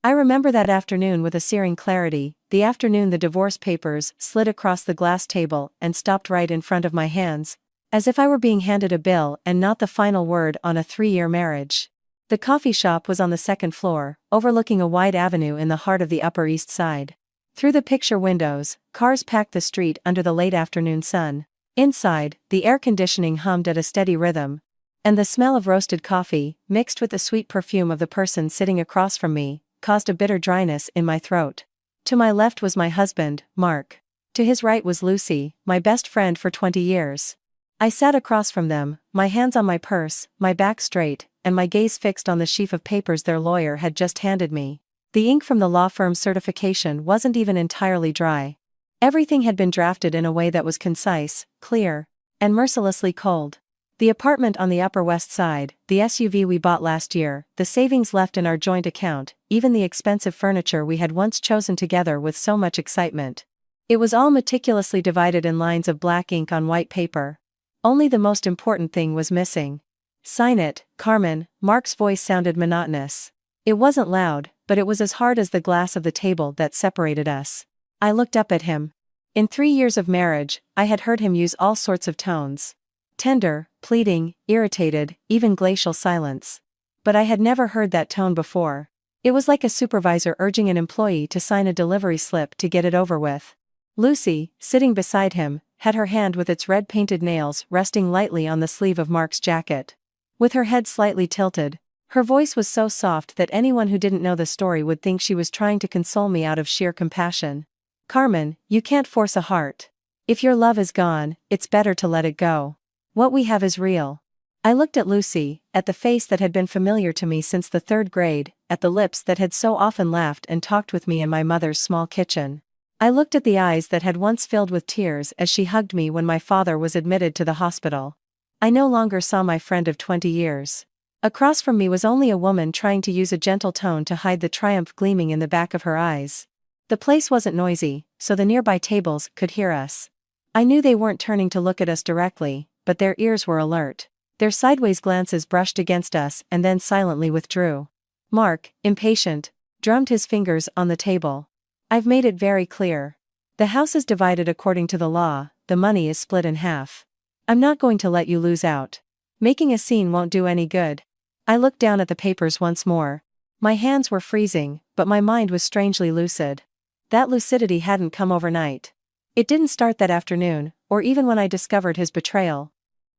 I remember that afternoon with a searing clarity, the afternoon the divorce papers slid across the glass table and stopped right in front of my hands, as if I were being handed a bill and not the final word on a 3-year marriage. The coffee shop was on the second floor, overlooking a wide avenue in the heart of the Upper East Side. Through the picture windows, cars packed the street under the late afternoon sun. Inside, the air conditioning hummed at a steady rhythm, and the smell of roasted coffee, mixed with the sweet perfume of the person sitting across from me, caused a bitter dryness in my throat. To my left was my husband, Mark. To his right was Lucy, my best friend for 20 years. I sat across from them, my hands on my purse, my back straight, and my gaze fixed on the sheaf of papers their lawyer had just handed me. The ink from the law firm's certification wasn't even entirely dry. Everything had been drafted in a way that was concise, clear, and mercilessly cold. The apartment on the Upper West Side, the SUV we bought last year, the savings left in our joint account, even the expensive furniture we had once chosen together with so much excitement. It was all meticulously divided in lines of black ink on white paper. Only the most important thing was missing. "Sign it, Carmen." Mark's voice sounded monotonous. It wasn't loud, but it was as hard as the glass of the table that separated us. I looked up at him. In 3 years of marriage, I had heard him use all sorts of tones. Tender, pleading, irritated, even glacial silence. But I had never heard that tone before. It was like a supervisor urging an employee to sign a delivery slip to get it over with. Lucy, sitting beside him, had her hand with its red-painted nails resting lightly on the sleeve of Mark's jacket. With her head slightly tilted, her voice was so soft that anyone who didn't know the story would think she was trying to console me out of sheer compassion. "Carmen, you can't force a heart. If your love is gone, it's better to let it go. What we have is real." I looked at Lucy, at the face that had been familiar to me since the 3rd grade, at the lips that had so often laughed and talked with me in my mother's small kitchen. I looked at the eyes that had once filled with tears as she hugged me when my father was admitted to the hospital. I no longer saw my friend of 20 years. Across from me was only a woman trying to use a gentle tone to hide the triumph gleaming in the back of her eyes. The place wasn't noisy, so the nearby tables could hear us. I knew they weren't turning to look at us directly, but their ears were alert. Their sideways glances brushed against us and then silently withdrew. Mark, impatient, drummed his fingers on the table. "I've made it very clear. The house is divided according to the law, the money is split in half. I'm not going to let you lose out. Making a scene won't do any good." I looked down at the papers once more. My hands were freezing, but my mind was strangely lucid. That lucidity hadn't come overnight. It didn't start that afternoon, or even when I discovered his betrayal.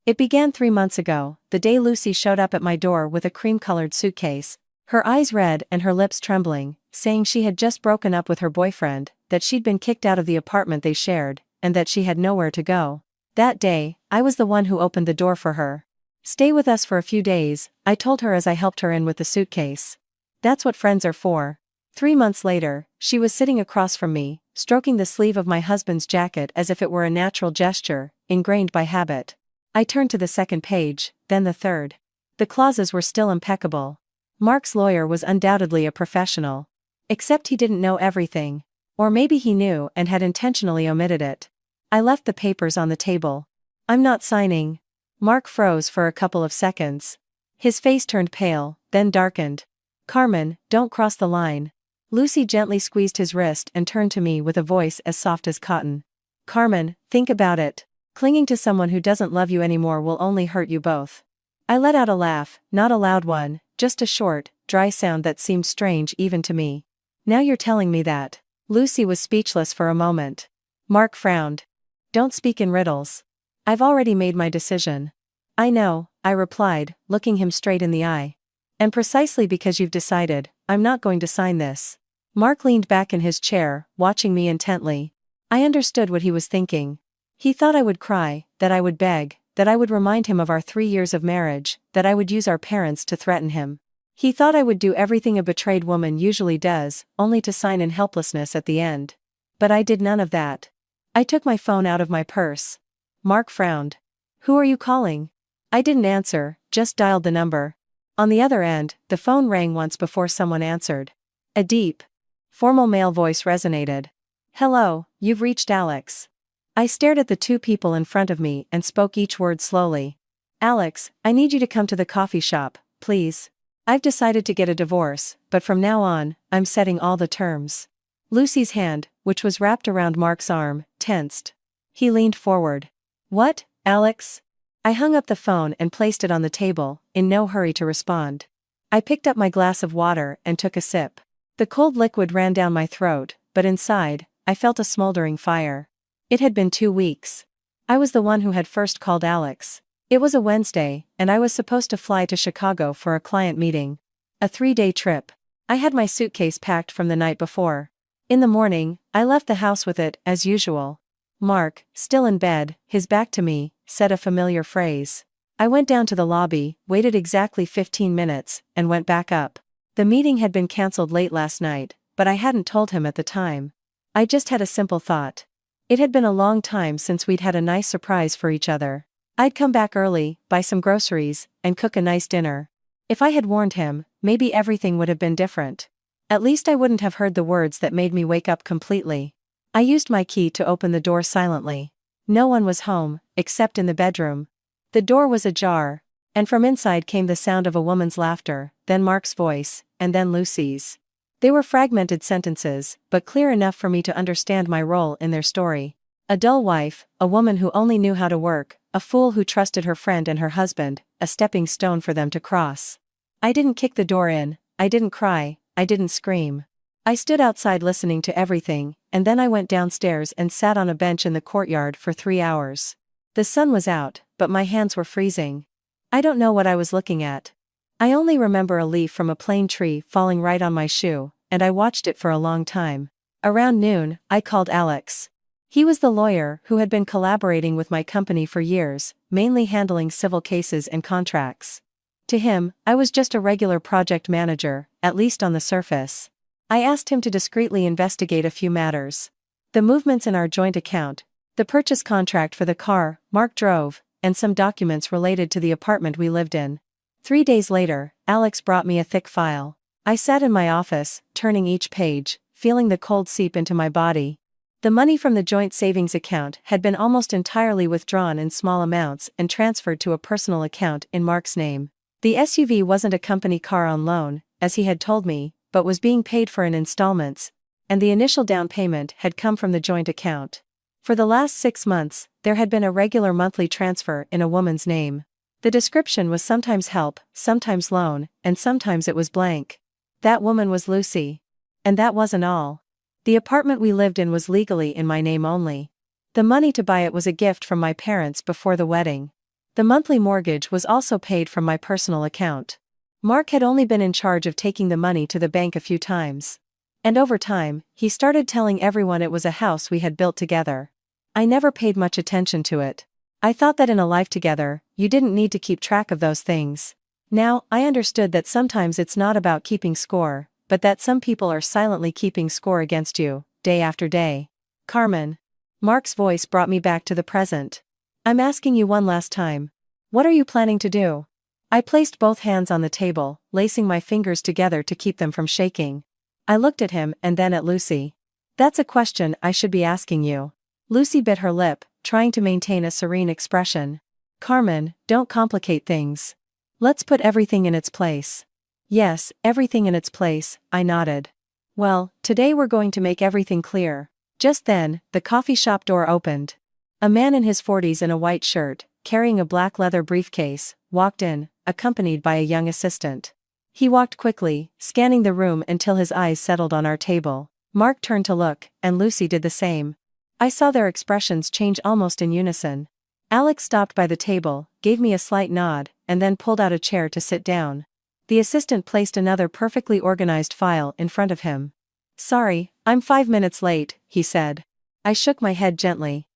It began 3 months ago, the day Lucy showed up at my door with a cream-colored suitcase, her eyes red and her lips trembling, saying she had just broken up with her boyfriend, that she'd been kicked out of the apartment they shared, and that she had nowhere to go. That day, I was the one who opened the door for her. "Stay with us for a few days," I told her as I helped her in with the suitcase. "That's what friends are for." 3 months later, she was sitting across from me, stroking the sleeve of my husband's jacket as if it were a natural gesture, ingrained by habit. I turned to the 2nd page, then the 3rd. The clauses were still impeccable. Mark's lawyer was undoubtedly a professional. Except he didn't know everything. Or maybe he knew and had intentionally omitted it. I left the papers on the table. "I'm not signing." Mark froze for a couple of seconds. His face turned pale, then darkened. "Carmen, don't cross the line." Lucy gently squeezed his wrist and turned to me with a voice as soft as cotton. "Carmen, think about it. Clinging to someone who doesn't love you anymore will only hurt you both." I let out a laugh, not a loud one, just a short, dry sound that seemed strange even to me. "Now you're telling me that." Lucy was speechless for a moment. Mark frowned. "Don't speak in riddles. I've already made my decision." "I know," I replied, looking him straight in the eye. "And precisely because you've decided, I'm not going to sign this." Mark leaned back in his chair, watching me intently. I understood what he was thinking. He thought I would cry, that I would beg, that I would remind him of our 3 years of marriage, that I would use our parents to threaten him. He thought I would do everything a betrayed woman usually does, only to sign in helplessness at the end. But I did none of that. I took my phone out of my purse. Mark frowned. "Who are you calling?" I didn't answer, just dialed the number. On the other end, the phone rang once before someone answered. A deep, formal male voice resonated. "Hello, you've reached Alex." I stared at the 2 people in front of me and spoke each word slowly. "Alex, I need you to come to the coffee shop, please." I've decided to get a divorce, but from now on, I'm setting all the terms. Lucy's hand, which was wrapped around Mark's arm, tensed. He leaned forward. What, Alex? I hung up the phone and placed it on the table, in no hurry to respond. I picked up my glass of water and took a sip. The cold liquid ran down my throat, but inside, I felt a smoldering fire. It had been 2 weeks. I was the one who had first called Alex. It was a Wednesday, and I was supposed to fly to Chicago for a client meeting. A 3-day trip. I had my suitcase packed from the night before. In the morning, I left the house with it, as usual. Mark, still in bed, his back to me, said a familiar phrase. I went down to the lobby, waited exactly 15 minutes, and went back up. The meeting had been cancelled late last night, but I hadn't told him at the time. I just had a simple thought. It had been a long time since we'd had a nice surprise for each other. I'd come back early, buy some groceries, and cook a nice dinner. If I had warned him, maybe everything would have been different. At least I wouldn't have heard the words that made me wake up completely. I used my key to open the door silently. No one was home, except in the bedroom. The door was ajar, and from inside came the sound of a woman's laughter, then Mark's voice, and then Lucy's. They were fragmented sentences, but clear enough for me to understand my role in their story. A dull wife, a woman who only knew how to work, a fool who trusted her friend and her husband, a stepping stone for them to cross. I didn't kick the door in, I didn't cry, I didn't scream. I stood outside listening to everything, and then I went downstairs and sat on a bench in the courtyard for 3 hours. The sun was out, but my hands were freezing. I don't know what I was looking at. I only remember a leaf from a plane tree falling right on my shoe, and I watched it for a long time. Around noon, I called Alex. He was the lawyer who had been collaborating with my company for years, mainly handling civil cases and contracts. To him, I was just a regular project manager, at least on the surface. I asked him to discreetly investigate a few matters. The movements in our joint account, the purchase contract for the car Mark drove, and some documents related to the apartment we lived in. 3 days later, Alex brought me a thick file. I sat in my office, turning each page, feeling the cold seep into my body. The money from the joint savings account had been almost entirely withdrawn in small amounts and transferred to a personal account in Mark's name. The SUV wasn't a company car on loan, as he had told me, but was being paid for in installments, and the initial down payment had come from the joint account. For the last 6 months, there had been a regular monthly transfer in a woman's name. The description was sometimes help, sometimes loan, and sometimes it was blank. That woman was Lucy. And that wasn't all. The apartment we lived in was legally in my name only. The money to buy it was a gift from my parents before the wedding. The monthly mortgage was also paid from my personal account. Mark had only been in charge of taking the money to the bank a few times. And over time, he started telling everyone it was a house we had built together. I never paid much attention to it. I thought that in a life together, you didn't need to keep track of those things. Now, I understood that sometimes it's not about keeping score, but that some people are silently keeping score against you, day after day. Carmen. Mark's voice brought me back to the present. I'm asking you one last time. What are you planning to do? I placed both hands on the table, lacing my fingers together to keep them from shaking. I looked at him and then at Lucy. That's a question I should be asking you. Lucy bit her lip, trying to maintain a serene expression. Carmen, don't complicate things. Let's put everything in its place. Yes, everything in its place, I nodded. Well, today we're going to make everything clear. Just then, the coffee shop door opened. A man in his 40s in a white shirt, carrying a black leather briefcase, walked in, accompanied by a young assistant. He walked quickly, scanning the room until his eyes settled on our table. Mark turned to look, and Lucy did the same. I saw their expressions change almost in unison. Alex stopped by the table, gave me a slight nod, and then pulled out a chair to sit down. The assistant placed another perfectly organized file in front of him. Sorry, I'm 5 minutes late, he said. I shook my head gently.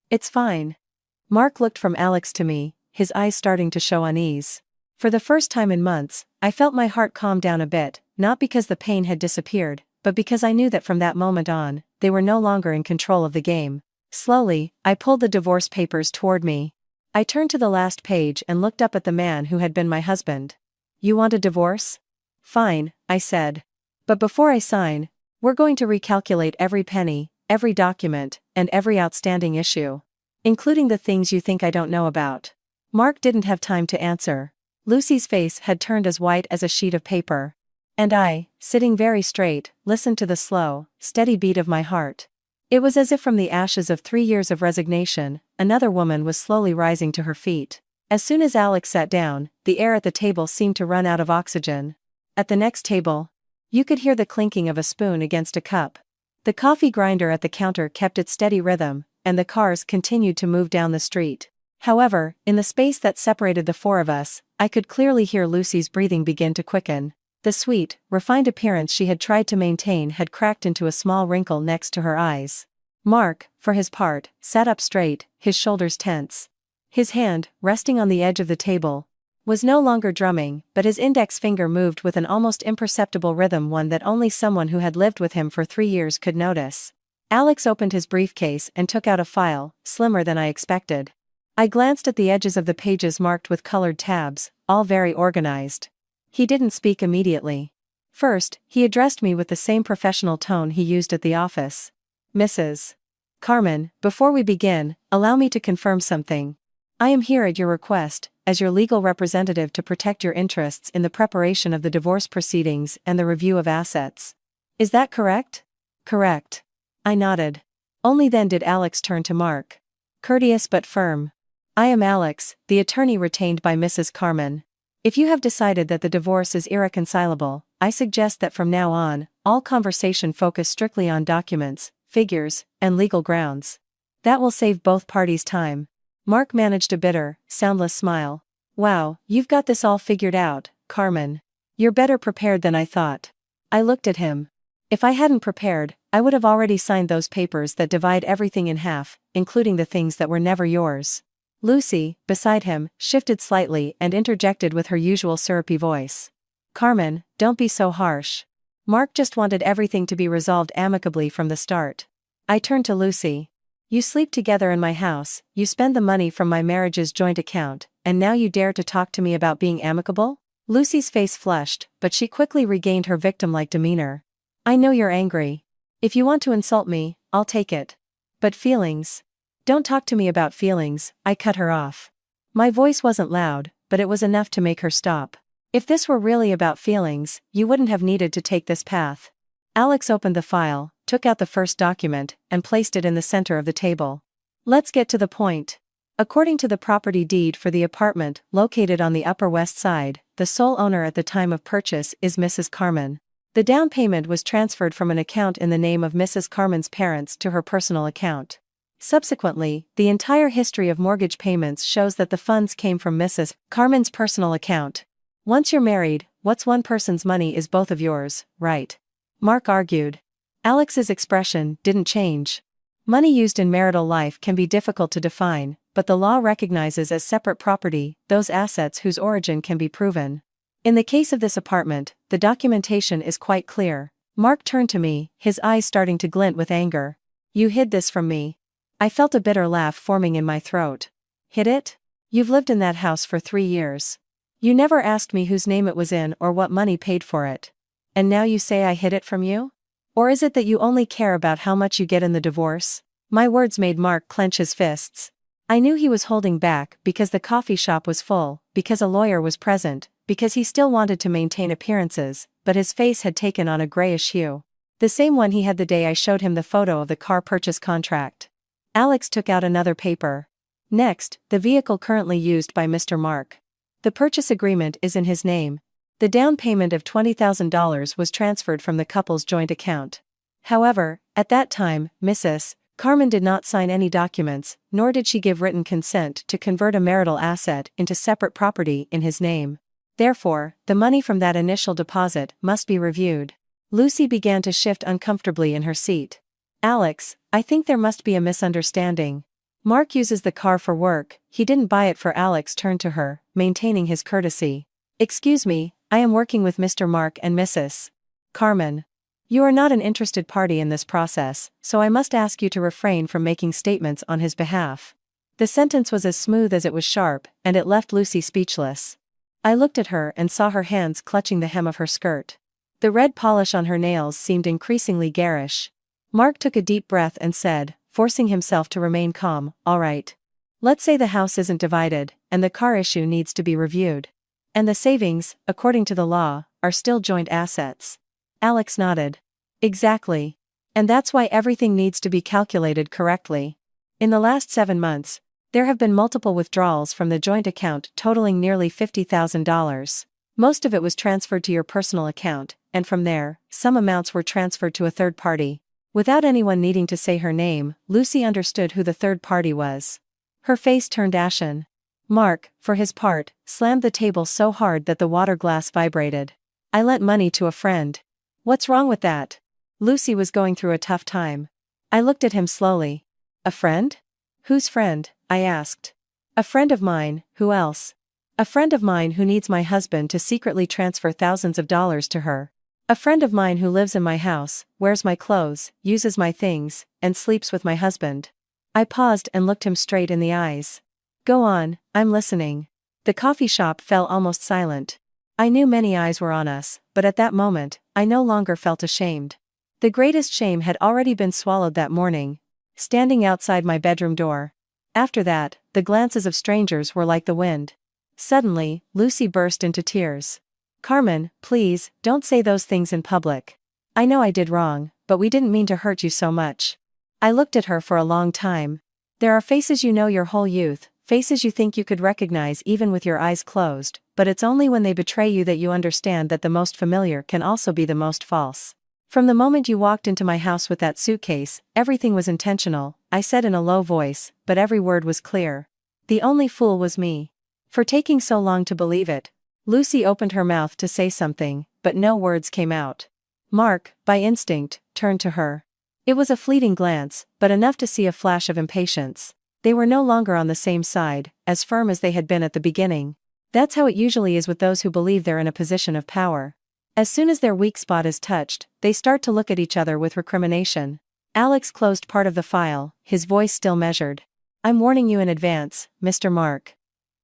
It's fine. Mark looked from Alex to me, his eyes starting to show unease. For the first time in months, I felt my heart calm down a bit, not because the pain had disappeared, but because I knew that from that moment on, they were no longer in control of the game. Slowly, I pulled the divorce papers toward me. I turned to the last page and looked up at the man who had been my husband. You want a divorce? Fine, I said. But before I sign, we're going to recalculate every penny, every document, and every outstanding issue. Including the things you think I don't know about. Mark didn't have time to answer. Lucy's face had turned as white as a sheet of paper. And I, sitting very straight, listened to the slow, steady beat of my heart. It was as if from the ashes of 3 years of resignation, another woman was slowly rising to her feet. As soon as Alex sat down, the air at the table seemed to run out of oxygen. At the next table, you could hear the clinking of a spoon against a cup. The coffee grinder at the counter kept its steady rhythm, and the cars continued to move down the street. However, in the space that separated the four of us, I could clearly hear Lucy's breathing begin to quicken. The sweet, refined appearance she had tried to maintain had cracked into a small wrinkle next to her eyes. Mark, for his part, sat up straight, his shoulders tense. His hand, resting on the edge of the table, was no longer drumming, but his index finger moved with an almost imperceptible rhythm, one that only someone who had lived with him for 3 years could notice. Alex opened his briefcase and took out a file, slimmer than I expected. I glanced at the edges of the pages marked with colored tabs, all very organized. He didn't speak immediately. First, he addressed me with the same professional tone he used at the office. Mrs. Carmen, before we begin, allow me to confirm something. I am here at your request, as your legal representative, to protect your interests in the preparation of the divorce proceedings and the review of assets. Is that correct? Correct. I nodded. Only then did Alex turn to Mark. Courteous but firm. I am Alex, the attorney retained by Mrs. Carmen. If you have decided that the divorce is irreconcilable, I suggest that from now on, all conversation focus strictly on documents, figures, and legal grounds. That will save both parties time. Mark managed a bitter, soundless smile. Wow, you've got this all figured out, Carmen. You're better prepared than I thought. I looked at him. If I hadn't prepared, I would have already signed those papers that divide everything in half, including the things that were never yours. Lucy, beside him, shifted slightly and interjected with her usual syrupy voice. Carmen, don't be so harsh. Mark just wanted everything to be resolved amicably from the start. I turned to Lucy. You sleep together in my house, you spend the money from my marriage's joint account, and now you dare to talk to me about being amicable? Lucy's face flushed, but she quickly regained her victim-like demeanor. I know you're angry. If you want to insult me, I'll take it. But feelings? Don't talk to me about feelings, I cut her off. My voice wasn't loud, but it was enough to make her stop. If this were really about feelings, you wouldn't have needed to take this path. Alex opened the file, took out the first document, and placed it in the center of the table. Let's get to the point. According to the property deed for the apartment located on the Upper West Side, the sole owner at the time of purchase is Mrs. Carmen. The down payment was transferred from an account in the name of Mrs. Carmen's parents to her personal account. Subsequently, the entire history of mortgage payments shows that the funds came from Mrs. Carmen's personal account. Once you're married, what's one person's money is both of yours, right? Mark argued. Alex's expression didn't change. Money used in marital life can be difficult to define, but the law recognizes as separate property those assets whose origin can be proven. In the case of this apartment, the documentation is quite clear. Mark turned to me, his eyes starting to glint with anger. You hid this from me. I felt a bitter laugh forming in my throat. Hid it? You've lived in that house for 3 years. You never asked me whose name it was in or what money paid for it. And now you say I hid it from you? Or is it that you only care about how much you get in the divorce? My words made Mark clench his fists. I knew he was holding back because the coffee shop was full, because a lawyer was present, because he still wanted to maintain appearances, but his face had taken on a grayish hue. The same one he had the day I showed him the photo of the car purchase contract. Alex took out another paper. Next, the vehicle currently used by Mr. Mark. The purchase agreement is in his name. The down payment of $20,000 was transferred from the couple's joint account. However, at that time, Mrs. Carmen did not sign any documents, nor did she give written consent to convert a marital asset into separate property in his name. Therefore, the money from that initial deposit must be reviewed. Lucy began to shift uncomfortably in her seat. Alex, I think there must be a misunderstanding. Mark uses the car for work, he didn't buy it for. Alex turned to her, maintaining his courtesy. Excuse me, I am working with Mr. Mark and Mrs. Carmen. You are not an interested party in this process, so I must ask you to refrain from making statements on his behalf. The sentence was as smooth as it was sharp, and it left Lucy speechless. I looked at her and saw her hands clutching the hem of her skirt. The red polish on her nails seemed increasingly garish. Mark took a deep breath and said, forcing himself to remain calm, all right. Let's say the house isn't divided, and the car issue needs to be reviewed. And the savings, according to the law, are still joint assets. Alex nodded. Exactly. And that's why everything needs to be calculated correctly. In the last 7 months, there have been multiple withdrawals from the joint account totaling nearly $50,000. Most of it was transferred to your personal account, and from there, some amounts were transferred to a third party. Without anyone needing to say her name, Lucy understood who the third party was. Her face turned ashen. Mark, for his part, slammed the table so hard that the water glass vibrated. I lent money to a friend. What's wrong with that? Lucy was going through a tough time. I looked at him slowly. A friend? Whose friend? I asked. A friend of mine, who else? A friend of mine who needs my husband to secretly transfer thousands of dollars to her. A friend of mine who lives in my house, wears my clothes, uses my things, and sleeps with my husband. I paused and looked him straight in the eyes. Go on, I'm listening. The coffee shop fell almost silent. I knew many eyes were on us, but at that moment, I no longer felt ashamed. The greatest shame had already been swallowed that morning, standing outside my bedroom door. After that, the glances of strangers were like the wind. Suddenly, Lucy burst into tears. Carmen, please, don't say those things in public. I know I did wrong, but we didn't mean to hurt you so much. I looked at her for a long time. There are faces you know your whole youth, faces you think you could recognize even with your eyes closed, but it's only when they betray you that you understand that the most familiar can also be the most false. From the moment you walked into my house with that suitcase, everything was intentional, I said in a low voice, but every word was clear. The only fool was me. For taking so long to believe it. Lucy opened her mouth to say something, but no words came out. Mark, by instinct, turned to her. It was a fleeting glance, but enough to see a flash of impatience. They were no longer on the same side, as firm as they had been at the beginning. That's how it usually is with those who believe they're in a position of power. As soon as their weak spot is touched, they start to look at each other with recrimination. Alex closed part of the file, his voice still measured. I'm warning you in advance, Mr. Mark.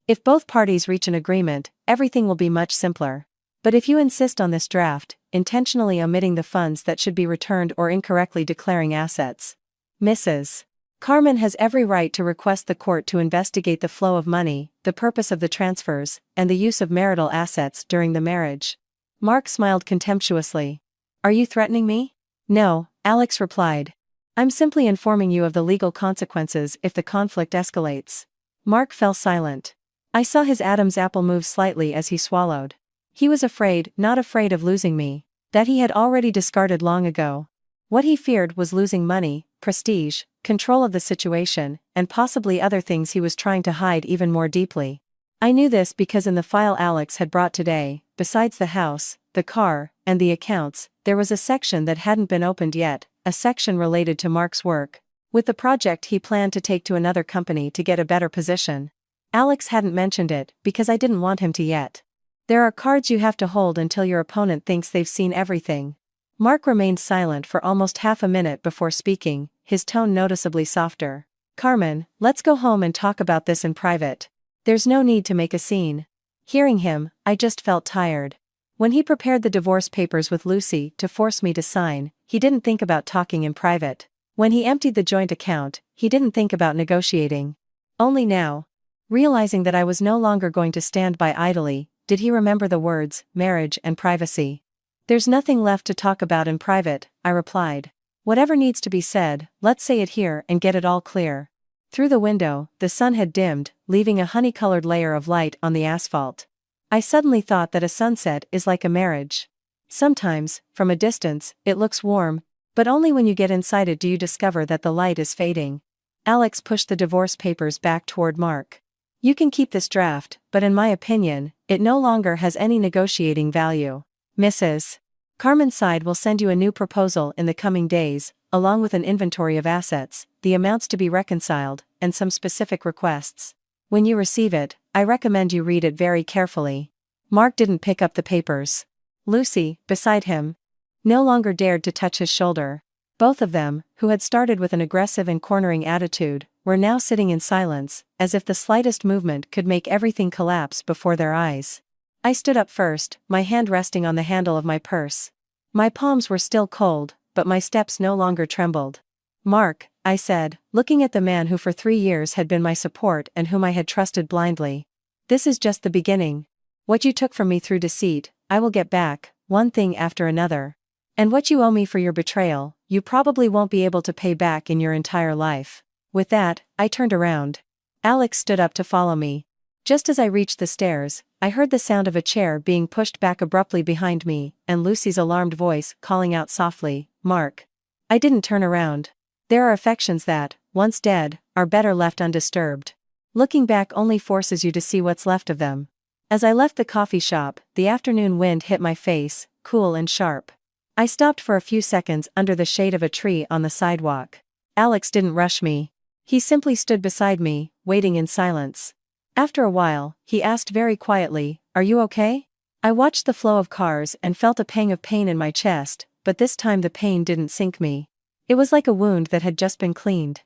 If both parties reach an agreement, everything will be much simpler. But if you insist on this draft, intentionally omitting the funds that should be returned or incorrectly declaring assets, Mrs. Carmen has every right to request the court to investigate the flow of money, the purpose of the transfers, and the use of marital assets during the marriage. Mark smiled contemptuously. Are you threatening me? No, Alex replied. I'm simply informing you of the legal consequences if the conflict escalates. Mark fell silent. I saw his Adam's apple move slightly as he swallowed. He was afraid, not afraid of losing me, that he had already discarded long ago. What he feared was losing money, prestige, control of the situation, and possibly other things he was trying to hide even more deeply. I knew this because in the file Alex had brought today, besides the house, the car, and the accounts, there was a section that hadn't been opened yet, a section related to Mark's work, with the project he planned to take to another company to get a better position. Alex hadn't mentioned it, because I didn't want him to yet. There are cards you have to hold until your opponent thinks they've seen everything. Mark remained silent for almost half a minute before speaking, his tone noticeably softer. Carmen, let's go home and talk about this in private. There's no need to make a scene. Hearing him, I just felt tired. When he prepared the divorce papers with Lucy to force me to sign, he didn't think about talking in private. When he emptied the joint account, he didn't think about negotiating. Only now, realizing that I was no longer going to stand by idly, did he remember the words, marriage and privacy. There's nothing left to talk about in private, I replied. Whatever needs to be said, let's say it here and get it all clear. Through the window, the sun had dimmed, leaving a honey-colored layer of light on the asphalt. I suddenly thought that a sunset is like a marriage. Sometimes, from a distance, it looks warm, but only when you get inside it do you discover that the light is fading. Alex pushed the divorce papers back toward Mark. You can keep this draft, but in my opinion, it no longer has any negotiating value. Mrs. Carmen's side will send you a new proposal in the coming days, along with an inventory of assets, the amounts to be reconciled, and some specific requests. When you receive it, I recommend you read it very carefully. Mark didn't pick up the papers. Lucy, beside him, no longer dared to touch his shoulder. Both of them, who had started with an aggressive and cornering attitude, were now sitting in silence, as if the slightest movement could make everything collapse before their eyes. I stood up first, my hand resting on the handle of my purse. My palms were still cold, but my steps no longer trembled. Mark, I said, looking at the man who for 3 years had been my support and whom I had trusted blindly. This is just the beginning. What you took from me through deceit, I will get back, one thing after another. And what you owe me for your betrayal, you probably won't be able to pay back in your entire life. With that, I turned around. Alex stood up to follow me. Just as I reached the stairs, I heard the sound of a chair being pushed back abruptly behind me, and Lucy's alarmed voice calling out softly, "Mark." I didn't turn around. There are affections that, once dead, are better left undisturbed. Looking back only forces you to see what's left of them. As I left the coffee shop, the afternoon wind hit my face, cool and sharp. I stopped for a few seconds under the shade of a tree on the sidewalk. Alex didn't rush me. He simply stood beside me, waiting in silence. After a while, he asked very quietly, "Are you okay?" I watched the flow of cars and felt a pang of pain in my chest, but this time the pain didn't sink me. It was like a wound that had just been cleaned.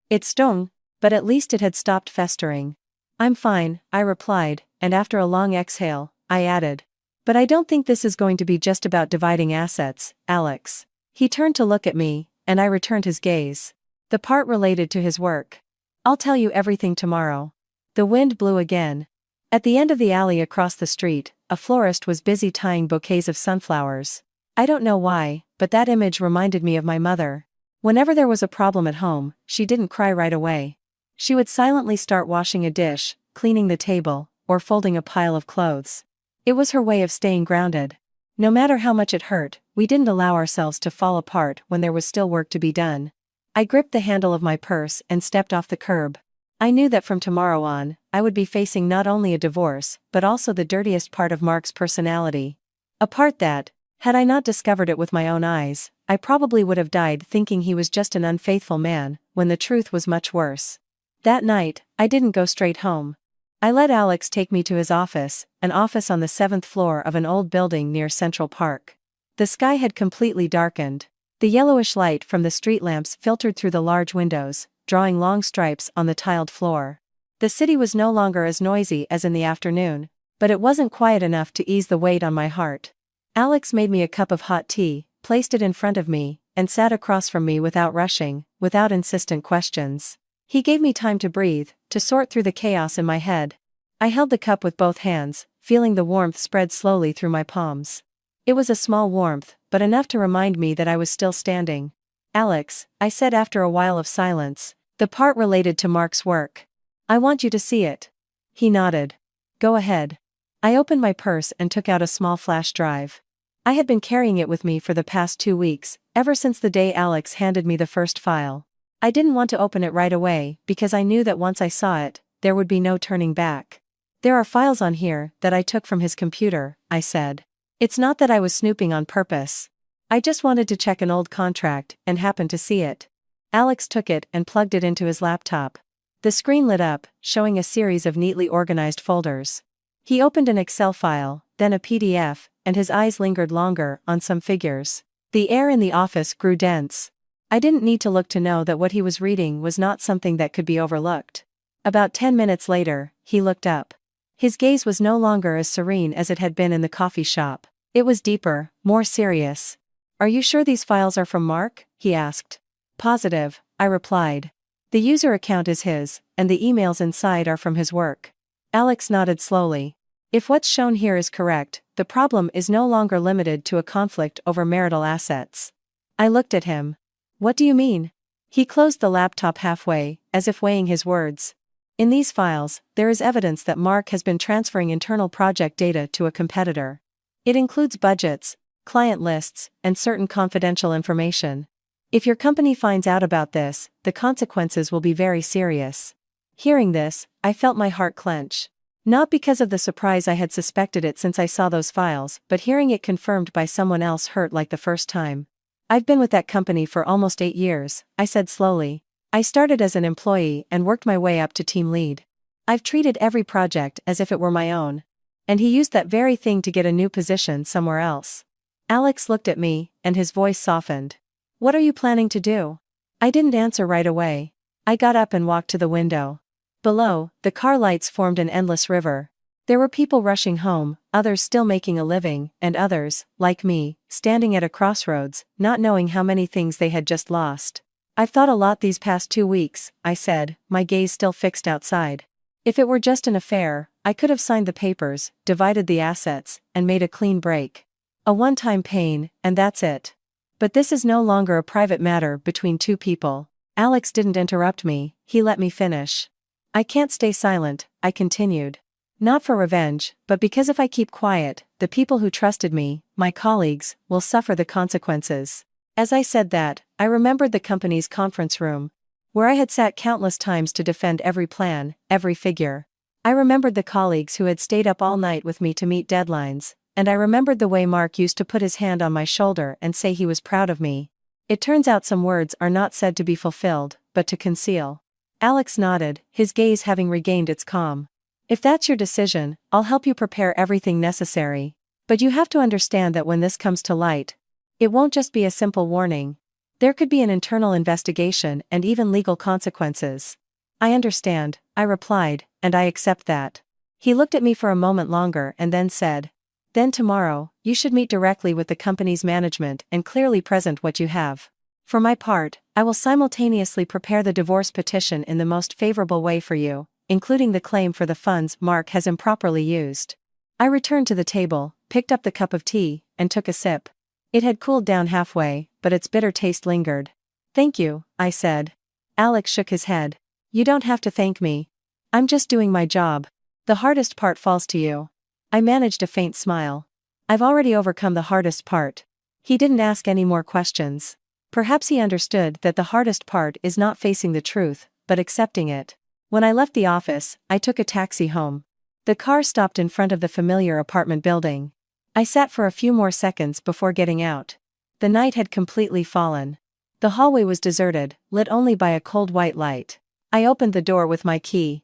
It stung, but at least it had stopped festering. "I'm fine," I replied, and after a long exhale, I added, "But I don't think this is going to be just about dividing assets, Alex." He turned to look at me, and I returned his gaze. The part related to his work. "I'll tell you everything tomorrow." The wind blew again. At the end of the alley across the street, a florist was busy tying bouquets of sunflowers. I don't know why, but that image reminded me of my mother. Whenever there was a problem at home, she didn't cry right away. She would silently start washing a dish, cleaning the table, or folding a pile of clothes. It was her way of staying grounded. No matter how much it hurt, we didn't allow ourselves to fall apart when there was still work to be done. I gripped the handle of my purse and stepped off the curb. I knew that from tomorrow on, I would be facing not only a divorce, but also the dirtiest part of Mark's personality. A part that, had I not discovered it with my own eyes, I probably would have died thinking he was just an unfaithful man, when the truth was much worse. That night, I didn't go straight home. I let Alex take me to his office, an office on the 7th floor of an old building near Central Park. The sky had completely darkened. The yellowish light from the street lamps filtered through the large windows, drawing long stripes on the tiled floor. The city was no longer as noisy as in the afternoon, but it wasn't quiet enough to ease the weight on my heart. Alex made me a cup of hot tea, placed it in front of me, and sat across from me without rushing, without insistent questions. He gave me time to breathe, to sort through the chaos in my head. I held the cup with both hands, feeling the warmth spread slowly through my palms. It was a small warmth, but enough to remind me that I was still standing. "Alex," I said after a while of silence, "the part related to Mark's work. I want you to see it." He nodded. "Go ahead." I opened my purse and took out a small flash drive. I had been carrying it with me for the past 2 weeks, ever since the day Alex handed me the first file. I didn't want to open it right away, because I knew that once I saw it, there would be no turning back. "There are files on here that I took from his computer," I said. "It's not that I was snooping on purpose. I just wanted to check an old contract, and happened to see it." Alex took it and plugged it into his laptop. The screen lit up, showing a series of neatly organized folders. He opened an Excel file, then a PDF, and his eyes lingered longer on some figures. The air in the office grew dense. I didn't need to look to know that what he was reading was not something that could be overlooked. About 10 minutes later, he looked up. His gaze was no longer as serene as it had been in the coffee shop. It was deeper, more serious. "Are you sure these files are from Mark?" he asked. "Positive," I replied. "The user account is his, and the emails inside are from his work." Alex nodded slowly. "If what's shown here is correct, the problem is no longer limited to a conflict over marital assets." I looked at him. "What do you mean?" He closed the laptop halfway, as if weighing his words. "In these files, there is evidence that Mark has been transferring internal project data to a competitor. It includes budgets, client lists, and certain confidential information. If your company finds out about this, the consequences will be very serious." Hearing this, I felt my heart clench. Not because of the surprise I had suspected it since I saw those files, but hearing it confirmed by someone else hurt like the first time. "I've been with that company for almost 8 years, I said slowly. "I started as an employee and worked my way up to team lead. I've treated every project as if it were my own. And he used that very thing to get a new position somewhere else." Alex looked at me, and his voice softened. "What are you planning to do?" I didn't answer right away. I got up and walked to the window. Below, the car lights formed an endless river. There were people rushing home, others still making a living, and others, like me, standing at a crossroads, not knowing how many things they had just lost. "I've thought a lot these past 2 weeks," I said, my gaze still fixed outside. "If it were just an affair, I could have signed the papers, divided the assets, and made a clean break. A one-time pain, and that's it. But this is no longer a private matter between two people. Alex didn't interrupt me, he let me finish. I can't stay silent, I continued. Not for revenge, but because if I keep quiet, the people who trusted me, my colleagues, will suffer the consequences. As I said that, I remembered the company's conference room, where I had sat countless times to defend every plan, every figure. I remembered the colleagues who had stayed up all night with me to meet deadlines, and I remembered the way Mark used to put his hand on my shoulder and say he was proud of me. It turns out some words are not said to be fulfilled, but to conceal. Alex nodded, his gaze having regained its calm. If that's your decision, I'll help you prepare everything necessary. But you have to understand that when this comes to light, it won't just be a simple warning. There could be an internal investigation and even legal consequences. I understand, I replied, and I accept that. He looked at me for a moment longer and then said, then tomorrow, you should meet directly with the company's management and clearly present what you have. For my part, I will simultaneously prepare the divorce petition in the most favorable way for you, including the claim for the funds Mark has improperly used. I returned to the table, picked up the cup of tea, and took a sip. It had cooled down halfway, but its bitter taste lingered. Thank you, I said. Alex shook his head. You don't have to thank me. I'm just doing my job. The hardest part falls to you. I managed a faint smile. I've already overcome the hardest part. He didn't ask any more questions. Perhaps he understood that the hardest part is not facing the truth, but accepting it. When I left the office, I took a taxi home. The car stopped in front of the familiar apartment building. I sat for a few more seconds before getting out. The night had completely fallen. The hallway was deserted, lit only by a cold white light. I opened the door with my key.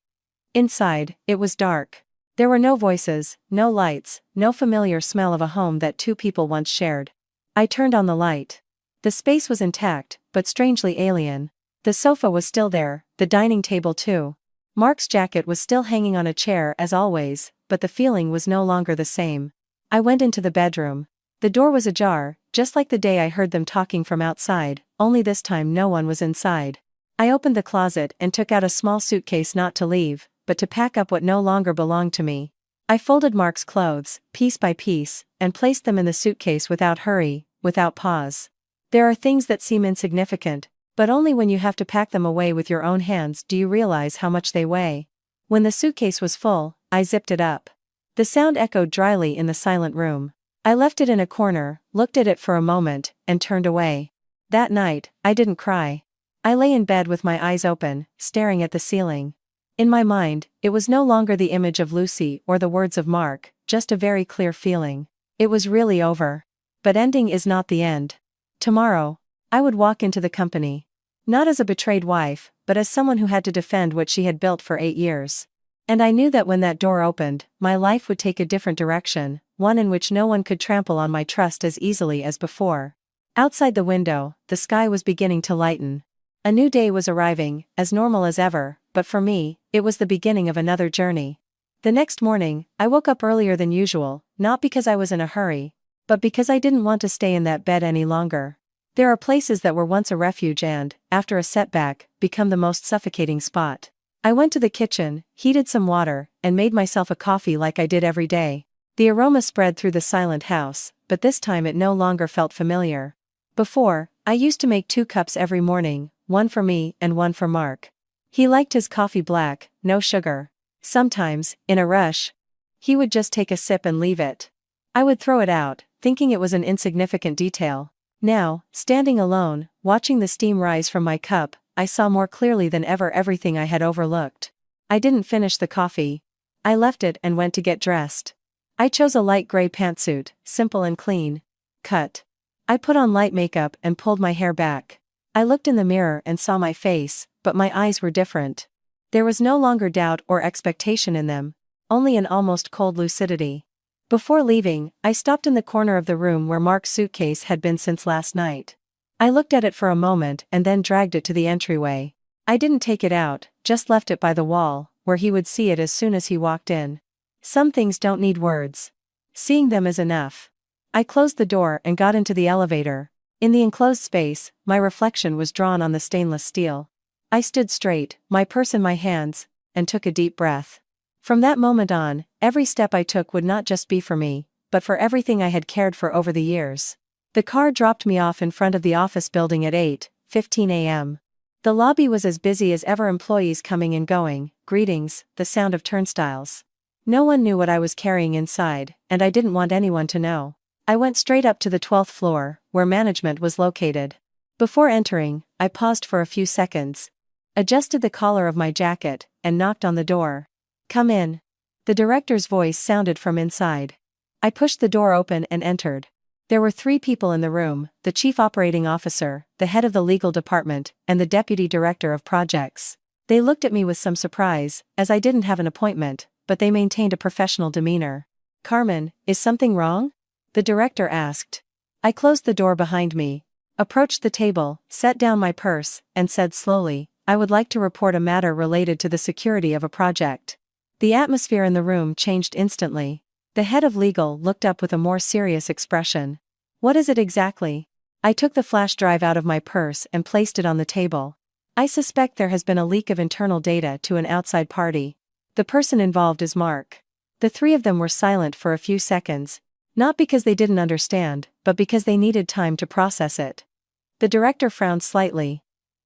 Inside, it was dark. There were no voices, no lights, no familiar smell of a home that two people once shared. I turned on the light. The space was intact, but strangely alien. The sofa was still there, the dining table too. Mark's jacket was still hanging on a chair as always, but the feeling was no longer the same. I went into the bedroom. The door was ajar, just like the day I heard them talking from outside, only this time no one was inside. I opened the closet and took out a small suitcase not to leave, but to pack up what no longer belonged to me. I folded Mark's clothes, piece by piece, and placed them in the suitcase without hurry, without pause. There are things that seem insignificant, but only when you have to pack them away with your own hands do you realize how much they weigh. When the suitcase was full, I zipped it up. The sound echoed dryly in the silent room. I left it in a corner, looked at it for a moment, and turned away. That night, I didn't cry. I lay in bed with my eyes open, staring at the ceiling. In my mind, it was no longer the image of Lucy or the words of Mark, just a very clear feeling. It was really over. But ending is not the end. Tomorrow, I would walk into the company. Not as a betrayed wife, but as someone who had to defend what she had built for 8 years. And I knew that when that door opened, my life would take a different direction, one in which no one could trample on my trust as easily as before. Outside the window, the sky was beginning to lighten. A new day was arriving, as normal as ever, but for me, it was the beginning of another journey. The next morning, I woke up earlier than usual, not because I was in a hurry, but because I didn't want to stay in that bed any longer. There are places that were once a refuge and, after a setback, become the most suffocating spot. I went to the kitchen, heated some water, and made myself a coffee like I did every day. The aroma spread through the silent house, but this time it no longer felt familiar. Before, I used to make 2 cups every morning, one for me and one for Mark. He liked his coffee black, no sugar. Sometimes, in a rush, he would just take a sip and leave it. I would throw it out, thinking it was an insignificant detail. Now, standing alone, watching the steam rise from my cup, I saw more clearly than ever everything I had overlooked. I didn't finish the coffee. I left it and went to get dressed. I chose a light gray pantsuit, simple and clean cut. I put on light makeup and pulled my hair back. I looked in the mirror and saw my face, but my eyes were different. There was no longer doubt or expectation in them, only an almost cold lucidity. Before leaving, I stopped in the corner of the room where Mark's suitcase had been since last night. I looked at it for a moment and then dragged it to the entryway. I didn't take it out, just left it by the wall, where he would see it as soon as he walked in. Some things don't need words. Seeing them is enough. I closed the door and got into the elevator. In the enclosed space, my reflection was drawn on the stainless steel. I stood straight, my purse in my hands, and took a deep breath. From that moment on, every step I took would not just be for me, but for everything I had cared for over the years. The car dropped me off in front of the office building at 8:15 a.m. The lobby was as busy as ever, employees coming and going, greetings, the sound of turnstiles. No one knew what I was carrying inside, and I didn't want anyone to know. I went straight up to the 12th floor, where management was located. Before entering, I paused for a few seconds, adjusted the collar of my jacket, and knocked on the door. "Come in." The director's voice sounded from inside. I pushed the door open and entered. There were 3 people in the room: the chief operating officer, the head of the legal department, and the deputy director of projects. They looked at me with some surprise, as I didn't have an appointment, but they maintained a professional demeanor. "Carmen, is something wrong?" the director asked. I closed the door behind me, approached the table, set down my purse, and said slowly, "I would like to report a matter related to the security of a project." The atmosphere in the room changed instantly. The head of legal looked up with a more serious expression. "What is it exactly?" I took the flash drive out of my purse and placed it on the table. "I suspect there has been a leak of internal data to an outside party. The person involved is Mark." The 3 of them were silent for a few seconds, not because they didn't understand, but because they needed time to process it. The director frowned slightly.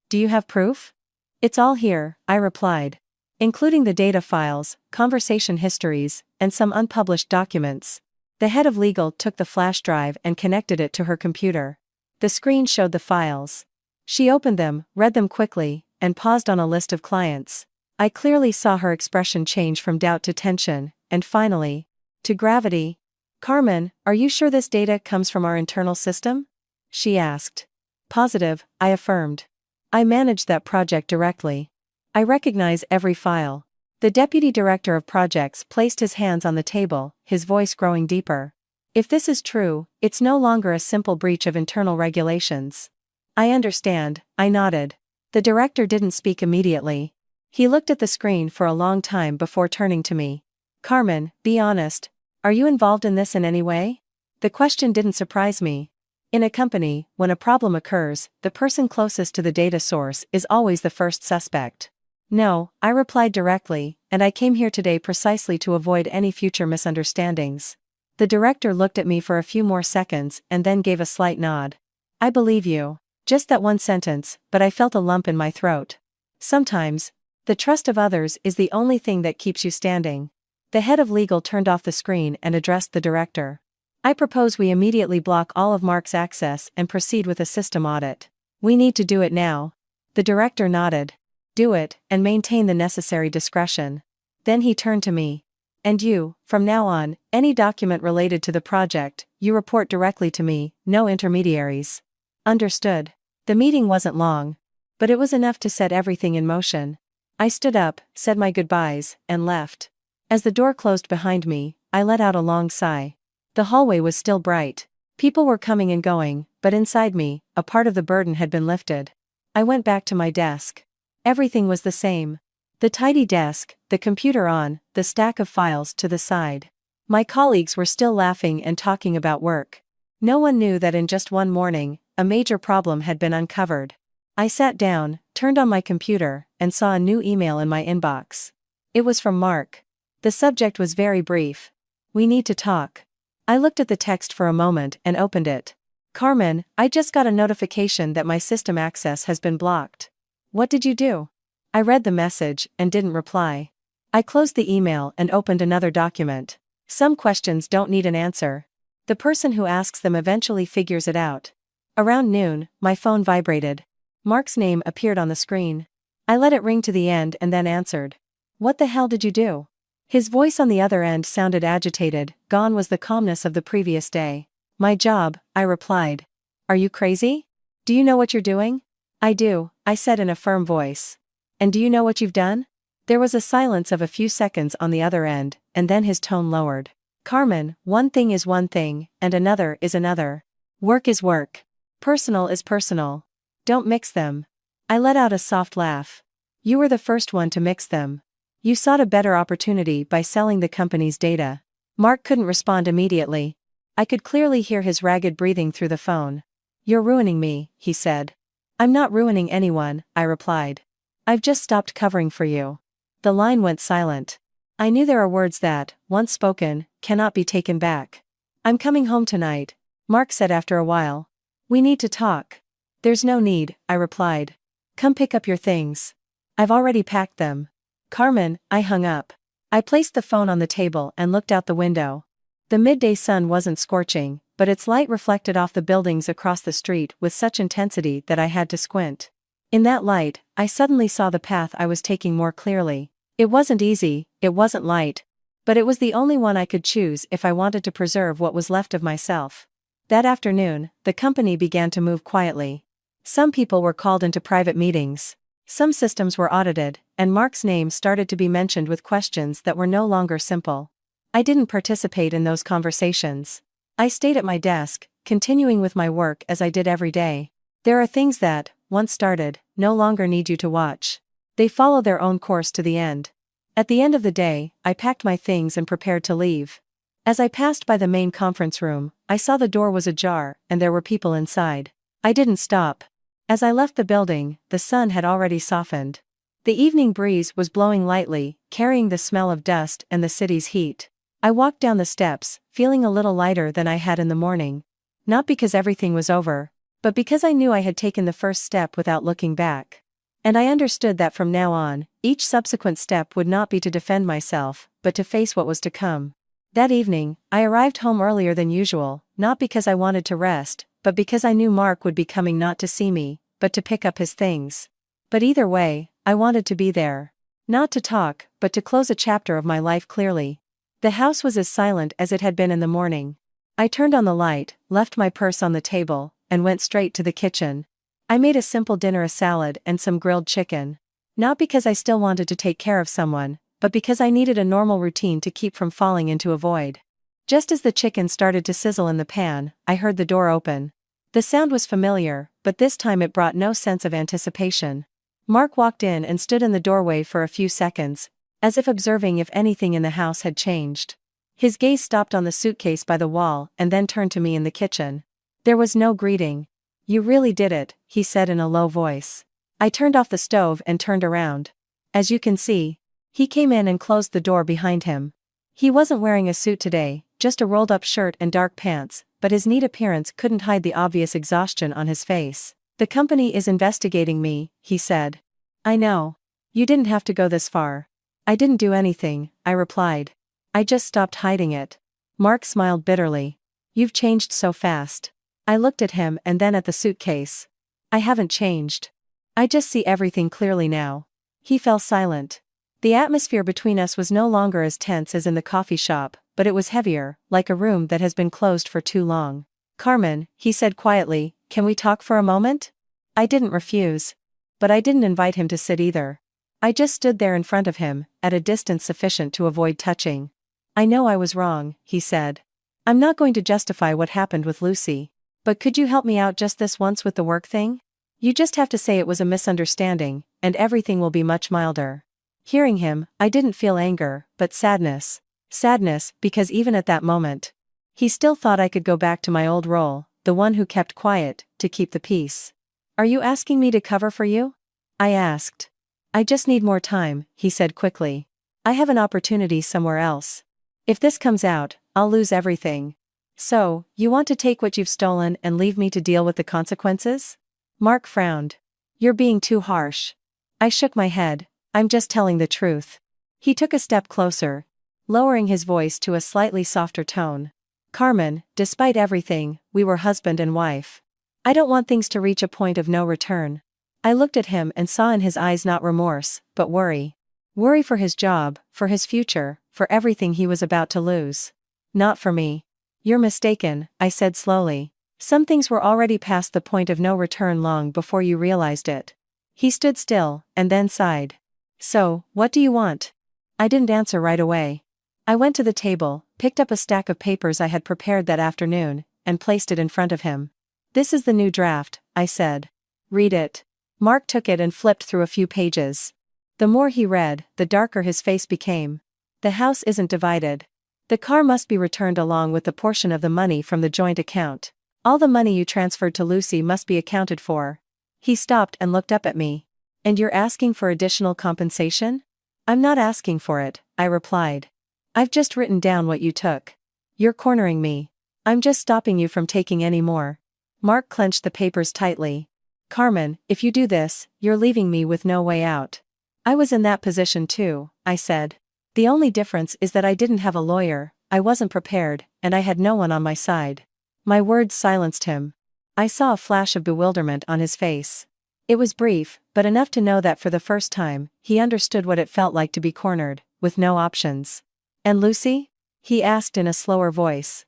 "Do you have proof?" "It's all here," I replied, including the data files, conversation histories, and some unpublished documents. The head of legal took the flash drive and connected it to her computer. The screen showed the files. She opened them, read them quickly, and paused on a list of clients. I clearly saw her expression change from doubt to tension, and finally, to gravity. "Carmen, are you sure this data comes from our internal system?" she asked. "Positive," I affirmed. "I managed that project directly. I recognize every file." The deputy director of projects placed his hands on the table, his voice growing deeper. "If this is true, it's no longer a simple breach of internal regulations." "I understand," I nodded. The director didn't speak immediately. He looked at the screen for a long time before turning to me. "Carmen, be honest. Are you involved in this in any way?" The question didn't surprise me. In a company, when a problem occurs, the person closest to the data source is always the first suspect. "No," I replied directly, "and I came here today precisely to avoid any future misunderstandings." The director looked at me for a few more seconds and then gave a slight nod. "I believe you." Just that one sentence, but I felt a lump in my throat. Sometimes, the trust of others is the only thing that keeps you standing. The head of legal turned off the screen and addressed the director. "I propose we immediately block all of Mark's access and proceed with a system audit. We need to do it now." The director nodded. "Do it, and maintain the necessary discretion." Then he turned to me. "And you, from now on, any document related to the project, you report directly to me, no intermediaries." "Understood." The meeting wasn't long, but it was enough to set everything in motion. I stood up, said my goodbyes, and left. As the door closed behind me, I let out a long sigh. The hallway was still bright. People were coming and going, but inside me, a part of the burden had been lifted. I went back to my desk. Everything was the same. The tidy desk, the computer on, the stack of files to the side. My colleagues were still laughing and talking about work. No one knew that in just one morning, a major problem had been uncovered. I sat down, turned on my computer, and saw a new email in my inbox. It was from Mark. The subject was very brief. "We need to talk." I looked at the text for a moment and opened it. "Carmen, I just got a notification that my system access has been blocked. What did you do?" I read the message and didn't reply. I closed the email and opened another document. Some questions don't need an answer. The person who asks them eventually figures it out. Around noon, my phone vibrated. Mark's name appeared on the screen. I let it ring to the end and then answered. "What the hell did you do?" His voice on the other end sounded agitated. Gone was the calmness of the previous day. "My job," I replied. "Are you crazy? Do you know what you're doing?" "I do," I said in a firm voice. "And do you know what you've done?" There was a silence of a few seconds on the other end, and then his tone lowered. "Carmen, one thing is one thing, and another is another. Work is work. Personal is personal. Don't mix them." I let out a soft laugh. "You were the first one to mix them. You sought a better opportunity by selling the company's data." Mark couldn't respond immediately. I could clearly hear his ragged breathing through the phone. "You're ruining me," he said. "I'm not ruining anyone," I replied. "I've just stopped covering for you." The line went silent. I knew there are words that, once spoken, cannot be taken back. "I'm coming home tonight," Mark said after a while. "We need to talk." "There's no need," I replied. "Come pick up your things." "I've already packed them." "Carmen," I hung up. I placed the phone on the table and looked out the window. The midday sun wasn't scorching, but its light reflected off the buildings across the street with such intensity that I had to squint. In that light, I suddenly saw the path I was taking more clearly. It wasn't easy, it wasn't light. But it was the only one I could choose if I wanted to preserve what was left of myself. That afternoon, the company began to move quietly. Some people were called into private meetings. Some systems were audited, and Mark's name started to be mentioned with questions that were no longer simple. I didn't participate in those conversations. I stayed at my desk, continuing with my work as I did every day. There are things that, once started, no longer need you to watch. They follow their own course to the end. At the end of the day, I packed my things and prepared to leave. As I passed by the main conference room, I saw the door was ajar, and there were people inside. I didn't stop. As I left the building, the sun had already softened. The evening breeze was blowing lightly, carrying the smell of dust and the city's heat. I walked down the steps, feeling a little lighter than I had in the morning. Not because everything was over, but because I knew I had taken the first step without looking back. And I understood that from now on, each subsequent step would not be to defend myself, but to face what was to come. That evening, I arrived home earlier than usual, not because I wanted to rest, but because I knew Mark would be coming not to see me, but to pick up his things. But either way, I wanted to be there. Not to talk, but to close a chapter of my life clearly. The house was as silent as it had been in the morning. I turned on the light, left my purse on the table, and went straight to the kitchen. I made a simple dinner, a salad and some grilled chicken. Not because I still wanted to take care of someone, but because I needed a normal routine to keep from falling into a void. Just as the chicken started to sizzle in the pan, I heard the door open. The sound was familiar, but this time it brought no sense of anticipation. Mark walked in and stood in the doorway for a few seconds, as if observing if anything in the house had changed. His gaze stopped on the suitcase by the wall and then turned to me in the kitchen. There was no greeting. "You really did it," he said in a low voice. I turned off the stove and turned around. "As you can see." He came in and closed the door behind him. He wasn't wearing a suit today, just a rolled-up shirt and dark pants, but his neat appearance couldn't hide the obvious exhaustion on his face. "The company is investigating me," he said. "I know. You didn't have to go this far." "I didn't do anything," I replied. "I just stopped hiding it." Mark smiled bitterly. "You've changed so fast." I looked at him and then at the suitcase. "I haven't changed. I just see everything clearly now." He fell silent. The atmosphere between us was no longer as tense as in the coffee shop, but it was heavier, like a room that has been closed for too long. "Carmen," he said quietly, "can we talk for a moment?" I didn't refuse. But I didn't invite him to sit either. I just stood there in front of him, at a distance sufficient to avoid touching. "I know I was wrong," he said. "I'm not going to justify what happened with Lucy. But could you help me out just this once with the work thing? You just have to say it was a misunderstanding, and everything will be much milder." Hearing him, I didn't feel anger, but sadness. Sadness, because even at that moment, he still thought I could go back to my old role, the one who kept quiet, to keep the peace. "Are you asking me to cover for you?" I asked. "I just need more time," he said quickly. "I have an opportunity somewhere else. If this comes out, I'll lose everything." "So, you want to take what you've stolen and leave me to deal with the consequences?" Mark frowned. "You're being too harsh." I shook my head. "I'm just telling the truth." He took a step closer, lowering his voice to a slightly softer tone. "Carmen, despite everything, we were husband and wife. I don't want things to reach a point of no return." I looked at him and saw in his eyes not remorse, but worry. Worry for his job, for his future, for everything he was about to lose. "Not for me." "You're mistaken," I said slowly. "Some things were already past the point of no return long before you realized it." He stood still, and then sighed. "So, what do you want?" I didn't answer right away. I went to the table, picked up a stack of papers I had prepared that afternoon, and placed it in front of him. "This is the new draft," I said. "Read it." Mark took it and flipped through a few pages. The more he read, the darker his face became. "The house isn't divided. The car must be returned along with the portion of the money from the joint account. All the money you transferred to Lucy must be accounted for." He stopped and looked up at me. "And you're asking for additional compensation?" I'm not asking for it, I replied. I've just written down what you took. You're cornering me. I'm just stopping you from taking any more. Mark clenched the papers tightly. Carmen, if you do this, you're leaving me with no way out. I was in that position too, I said. The only difference is that I didn't have a lawyer, I wasn't prepared, and I had no one on my side. My words silenced him. I saw a flash of bewilderment on his face. It was brief, but enough to know that for the first time, he understood what it felt like to be cornered, with no options. And Lucy? He asked in a slower voice.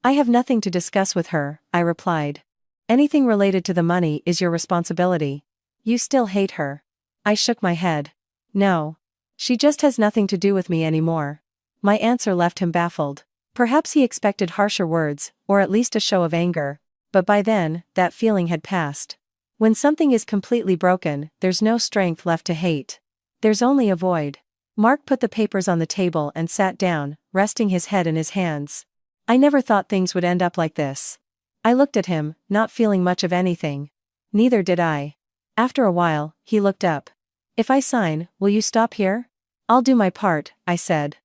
I have nothing to discuss with her, I replied. Anything related to the money is your responsibility. You still hate her. I shook my head. No. She just has nothing to do with me anymore. My answer left him baffled. Perhaps he expected harsher words, or at least a show of anger, but by then, that feeling had passed. When something is completely broken, there's no strength left to hate. There's only a void. Mark put the papers on the table and sat down, resting his head in his hands. I never thought things would end up like this. I looked at him, not feeling much of anything. Neither did I. After a while, he looked up. If I sign, will you stop here? I'll do my part, I said.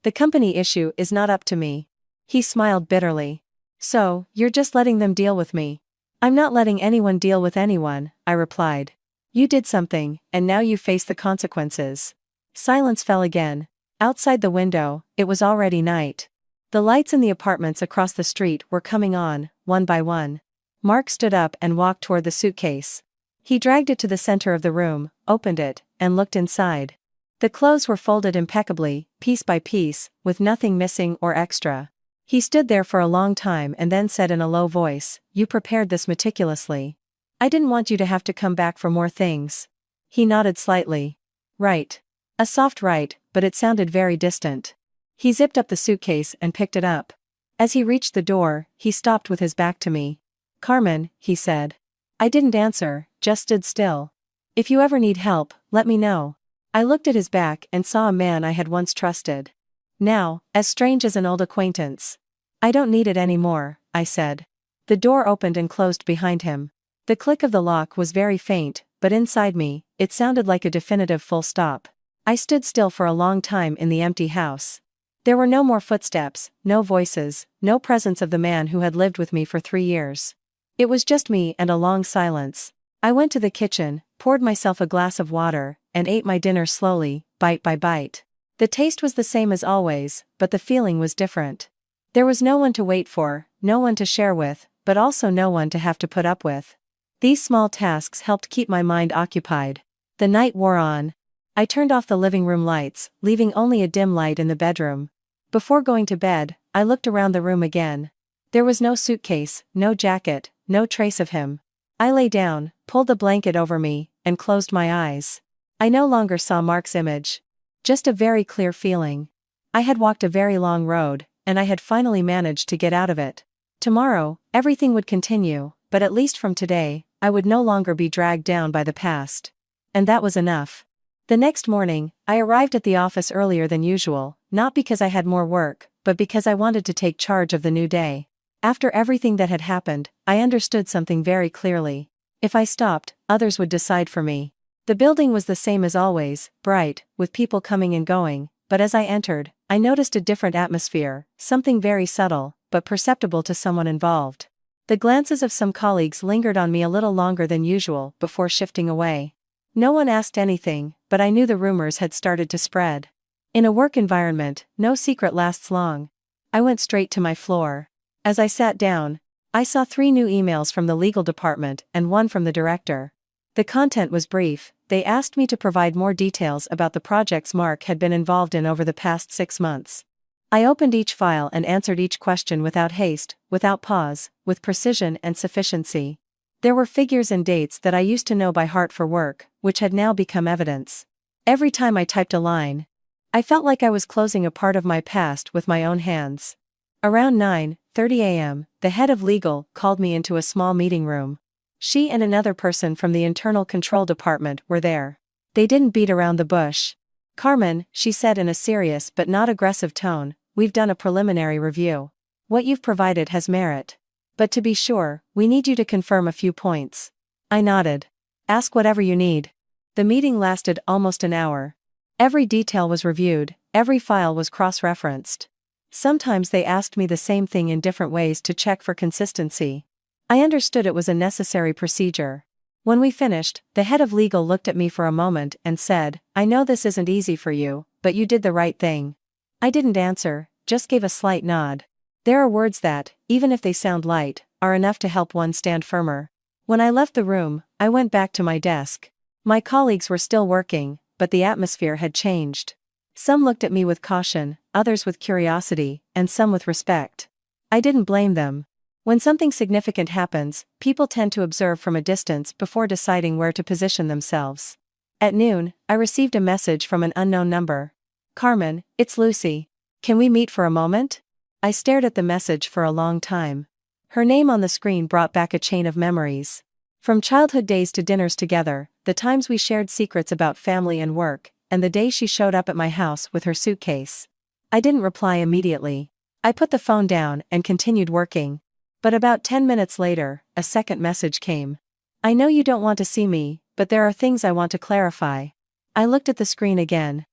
The company issue is not up to me. He smiled bitterly. So, you're just letting them deal with me. I'm not letting anyone deal with anyone, I replied. You did something, and now you face the consequences. Silence fell again. Outside the window, it was already night. The lights in the apartments across the street were coming on, one by one. Mark stood up and walked toward the suitcase. He dragged it to the center of the room, opened it, and looked inside. The clothes were folded impeccably, piece by piece, with nothing missing or extra. He stood there for a long time and then said in a low voice, You prepared this meticulously. I didn't want you to have to come back for more things. He nodded slightly. Right. A soft right, but it sounded very distant. He zipped up the suitcase and picked it up. As he reached the door, he stopped with his back to me. Carmen, he said. I didn't answer, just stood still. If you ever need help, let me know. I looked at his back and saw a man I had once trusted. Now, as strange as an old acquaintance. I don't need it anymore, I said. The door opened and closed behind him. The click of the lock was very faint, but inside me, it sounded like a definitive full stop. I stood still for a long time in the empty house. There were no more footsteps, no voices, no presence of the man who had lived with me for 3 years. It was just me and a long silence. I went to the kitchen, poured myself a glass of water, and ate my dinner slowly, bite by bite. The taste was the same as always, but the feeling was different. There was no one to wait for, no one to share with, but also no one to have to put up with. These small tasks helped keep my mind occupied. The night wore on. I turned off the living room lights, leaving only a dim light in the bedroom. Before going to bed, I looked around the room again. There was no suitcase, no jacket, no trace of him. I lay down, pulled the blanket over me, and closed my eyes. I no longer saw Mark's image. Just a very clear feeling. I had walked a very long road, and I had finally managed to get out of it. Tomorrow, everything would continue, but at least from today, I would no longer be dragged down by the past. And that was enough. The next morning, I arrived at the office earlier than usual, not because I had more work, but because I wanted to take charge of the new day. After everything that had happened, I understood something very clearly. If I stopped, others would decide for me. The building was the same as always, bright, with people coming and going, but as I entered, I noticed a different atmosphere, something very subtle, but perceptible to someone involved. The glances of some colleagues lingered on me a little longer than usual before shifting away. No one asked anything, but I knew the rumors had started to spread. In a work environment, no secret lasts long. I went straight to my floor. As I sat down, I saw 3 new emails from the legal department and 1 from the director. The content was brief. They asked me to provide more details about the projects Mark had been involved in over the past 6 months. I opened each file and answered each question without haste, without pause, with precision and sufficiency. There were figures and dates that I used to know by heart for work, which had now become evidence. Every time I typed a line, I felt like I was closing a part of my past with my own hands. Around 9:30 a.m., the head of legal called me into a small meeting room. She and another person from the internal control department were there. They didn't beat around the bush. Carmen, she said in a serious but not aggressive tone, we've done a preliminary review. What you've provided has merit. But to be sure, we need you to confirm a few points. I nodded. Ask whatever you need. The meeting lasted almost an hour. Every detail was reviewed, every file was cross-referenced. Sometimes they asked me the same thing in different ways to check for consistency. I understood it was a necessary procedure. When we finished, the head of legal looked at me for a moment and said, "I know this isn't easy for you, but you did the right thing." I didn't answer, just gave a slight nod. There are words that, even if they sound light, are enough to help one stand firmer. When I left the room, I went back to my desk. My colleagues were still working, but the atmosphere had changed. Some looked at me with caution, others with curiosity, and some with respect. I didn't blame them. When something significant happens, people tend to observe from a distance before deciding where to position themselves. At noon, I received a message from an unknown number. "Carmen, it's Lucy. Can we meet for a moment?" I stared at the message for a long time. Her name on the screen brought back a chain of memories. From childhood days to dinners together, the times we shared secrets about family and work, and the day she showed up at my house with her suitcase. I didn't reply immediately. I put the phone down and continued working. But about 10 minutes later, a second message came. "I know you don't want to see me, but there are things I want to clarify." I looked at the screen again.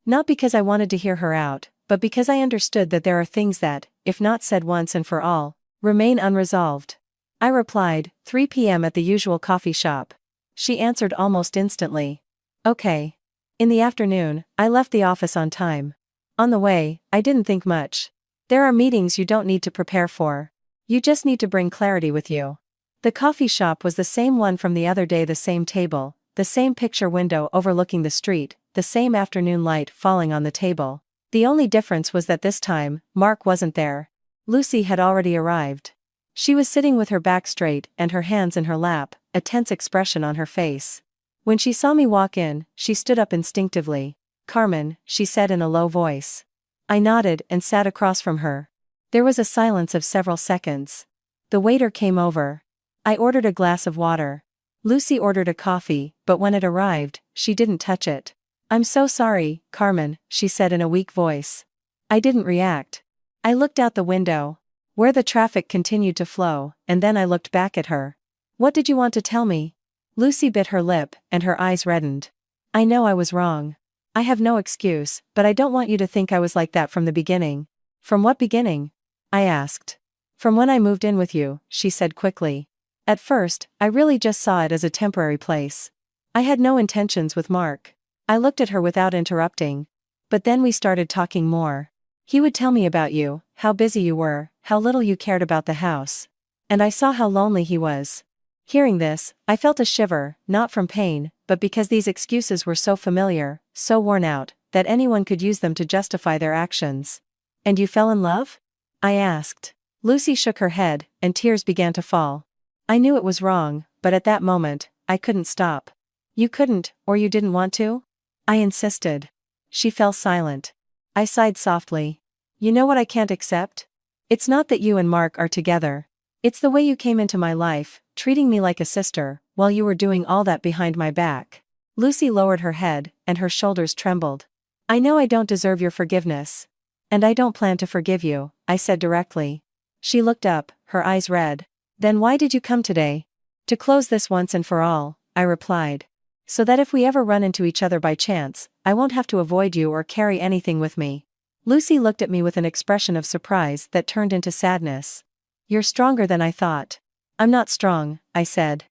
Not because I wanted to hear her out, but because I understood that there are things that, if not said once and for all, remain unresolved. I replied, 3 p.m. at the usual coffee shop. She answered almost instantly. "Okay." In the afternoon, I left the office on time. On the way, I didn't think much. There are meetings you don't need to prepare for. You just need to bring clarity with you. The coffee shop was the same one from the other day, the same table, the same picture window overlooking the street, the same afternoon light falling on the table. The only difference was that this time, Mark wasn't there. Lucy had already arrived. She was sitting with her back straight and her hands in her lap, a tense expression on her face. When she saw me walk in, she stood up instinctively. "Carmen," she said in a low voice. I nodded and sat across from her. There was a silence of several seconds. The waiter came over. I ordered a glass of water. Lucy ordered a coffee, but when it arrived, she didn't touch it. "I'm so sorry, Carmen," she said in a weak voice. I didn't react. I looked out the window, where the traffic continued to flow, and then I looked back at her. "What did you want to tell me?" Lucy bit her lip, and her eyes reddened. "I know I was wrong. I have no excuse, but I don't want you to think I was like that from the beginning." "From what beginning?" I asked. "From when I moved in with you," she said quickly. "At first, I really just saw it as a temporary place. I had no intentions with Mark." I looked at her without interrupting. "But then we started talking more. He would tell me about you, how busy you were, how little you cared about the house. And I saw how lonely he was." Hearing this, I felt a shiver, not from pain, but because these excuses were so familiar, so worn out, that anyone could use them to justify their actions. "And you fell in love?" I asked. Lucy shook her head, and tears began to fall. I knew it was wrong, but at that moment, I couldn't stop. "You couldn't, or you didn't want to?" I insisted. She fell silent. I sighed softly. "You know what I can't accept? It's not that you and Mark are together. It's the way you came into my life, treating me like a sister, while you were doing all that behind my back." Lucy lowered her head, and her shoulders trembled. "I know I don't deserve your forgiveness. And I don't plan to forgive you," I said directly. She looked up, her eyes red. "Then why did you come today?" "To close this once and for all," I replied. "So that if we ever run into each other by chance, I won't have to avoid you or carry anything with me." Lucy looked at me with an expression of surprise that turned into sadness. "You're stronger than I thought." "I'm not strong," I said.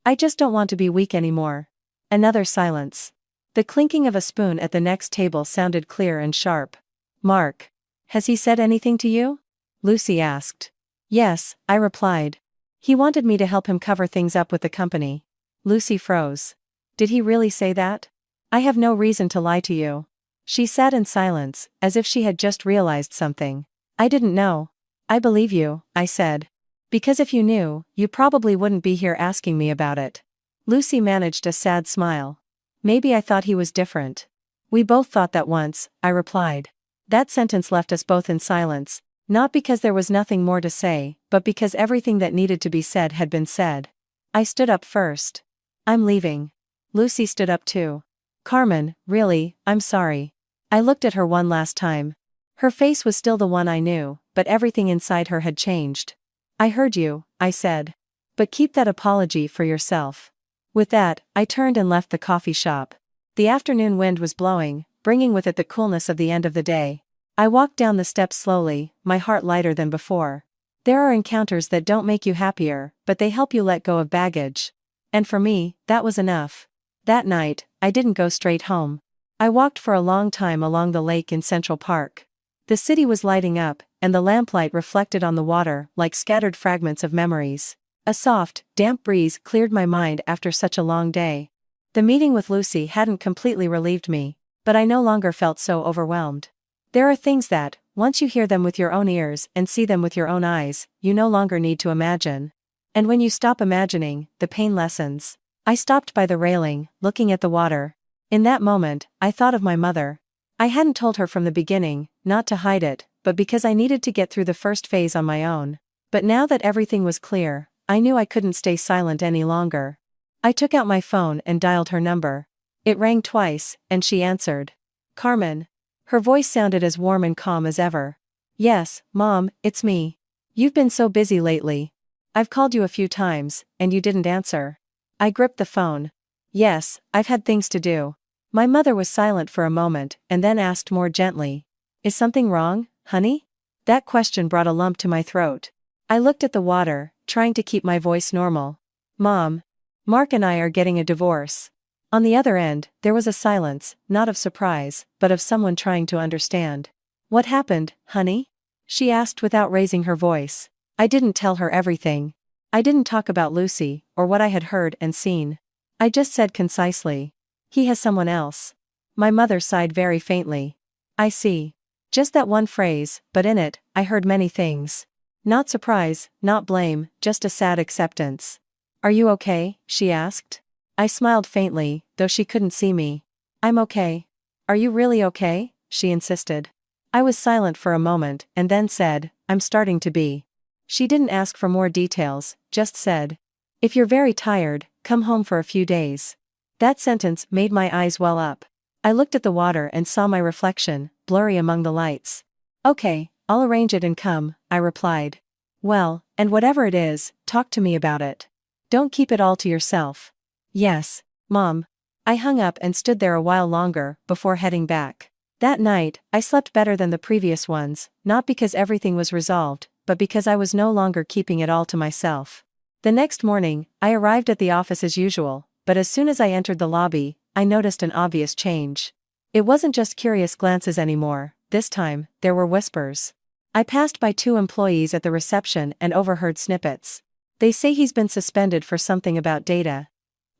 "I just don't want to be weak anymore." Another silence. The clinking of a spoon at the next table sounded clear and sharp. "Mark. Has he said anything to you?" Lucy asked. "Yes," I replied. "He wanted me to help him cover things up with the company." Lucy froze. "Did he really say that?" "I have no reason to lie to you." She sat in silence, as if she had just realized something. "I didn't know." "I believe you," I said. "Because if you knew, you probably wouldn't be here asking me about it." Lucy managed a sad smile. "Maybe I thought he was different." "We both thought that once," I replied. That sentence left us both in silence, not because there was nothing more to say, but because everything that needed to be said had been said. I stood up first. "I'm leaving." Lucy stood up too. "Carmen, really, I'm sorry." I looked at her one last time. Her face was still the one I knew, but everything inside her had changed. "I heard you," I said. "But keep that apology for yourself." With that, I turned and left the coffee shop. The afternoon wind was blowing, bringing with it the coolness of the end of the day. I walked down the steps slowly, my heart lighter than before. There are encounters that don't make you happier, but they help you let go of baggage. And for me, that was enough. That night, I didn't go straight home. I walked for a long time along the lake in Central Park. The city was lighting up, and the lamplight reflected on the water like scattered fragments of memories. A soft, damp breeze cleared my mind after such a long day. The meeting with Lucy hadn't completely relieved me, but I no longer felt so overwhelmed. There are things that, once you hear them with your own ears and see them with your own eyes, you no longer need to imagine. And when you stop imagining, the pain lessens. I stopped by the railing, looking at the water. In that moment, I thought of my mother. I hadn't told her from the beginning, not to hide it, but because I needed to get through the first phase on my own. But now that everything was clear, I knew I couldn't stay silent any longer. I took out my phone and dialed her number. It rang twice, and she answered. Carmen. Her voice sounded as warm and calm as ever. Yes, Mom, it's me. You've been so busy lately. I've called you a few times, and you didn't answer. I gripped the phone. Yes, I've had things to do. My mother was silent for a moment, and then asked more gently. Is something wrong, honey? That question brought a lump to my throat. I looked at the water, trying to keep my voice normal. Mom. Mark and I are getting a divorce. On the other end, there was a silence, not of surprise, but of someone trying to understand. What happened, honey? She asked without raising her voice. I didn't tell her everything. I didn't talk about Lucy, or what I had heard and seen. I just said concisely. He has someone else. My mother sighed very faintly. I see. Just that one phrase, but in it, I heard many things. Not surprise, not blame, just a sad acceptance. Are you okay? She asked. I smiled faintly, though she couldn't see me. I'm okay. Are you really okay? She insisted. I was silent for a moment, and then said, I'm starting to be. She didn't ask for more details, just said. If you're very tired, come home for a few days. That sentence made my eyes well up. I looked at the water and saw my reflection, blurry among the lights. Okay, I'll arrange it and come, I replied. Well, and whatever it is, talk to me about it. Don't keep it all to yourself. Yes, Mom. I hung up and stood there a while longer, before heading back. That night, I slept better than the previous ones, not because everything was resolved, but because I was no longer keeping it all to myself. The next morning, I arrived at the office as usual, but as soon as I entered the lobby, I noticed an obvious change. It wasn't just curious glances anymore, this time, there were whispers. I passed by 2 employees at the reception and overheard snippets. They say he's been suspended for something about data.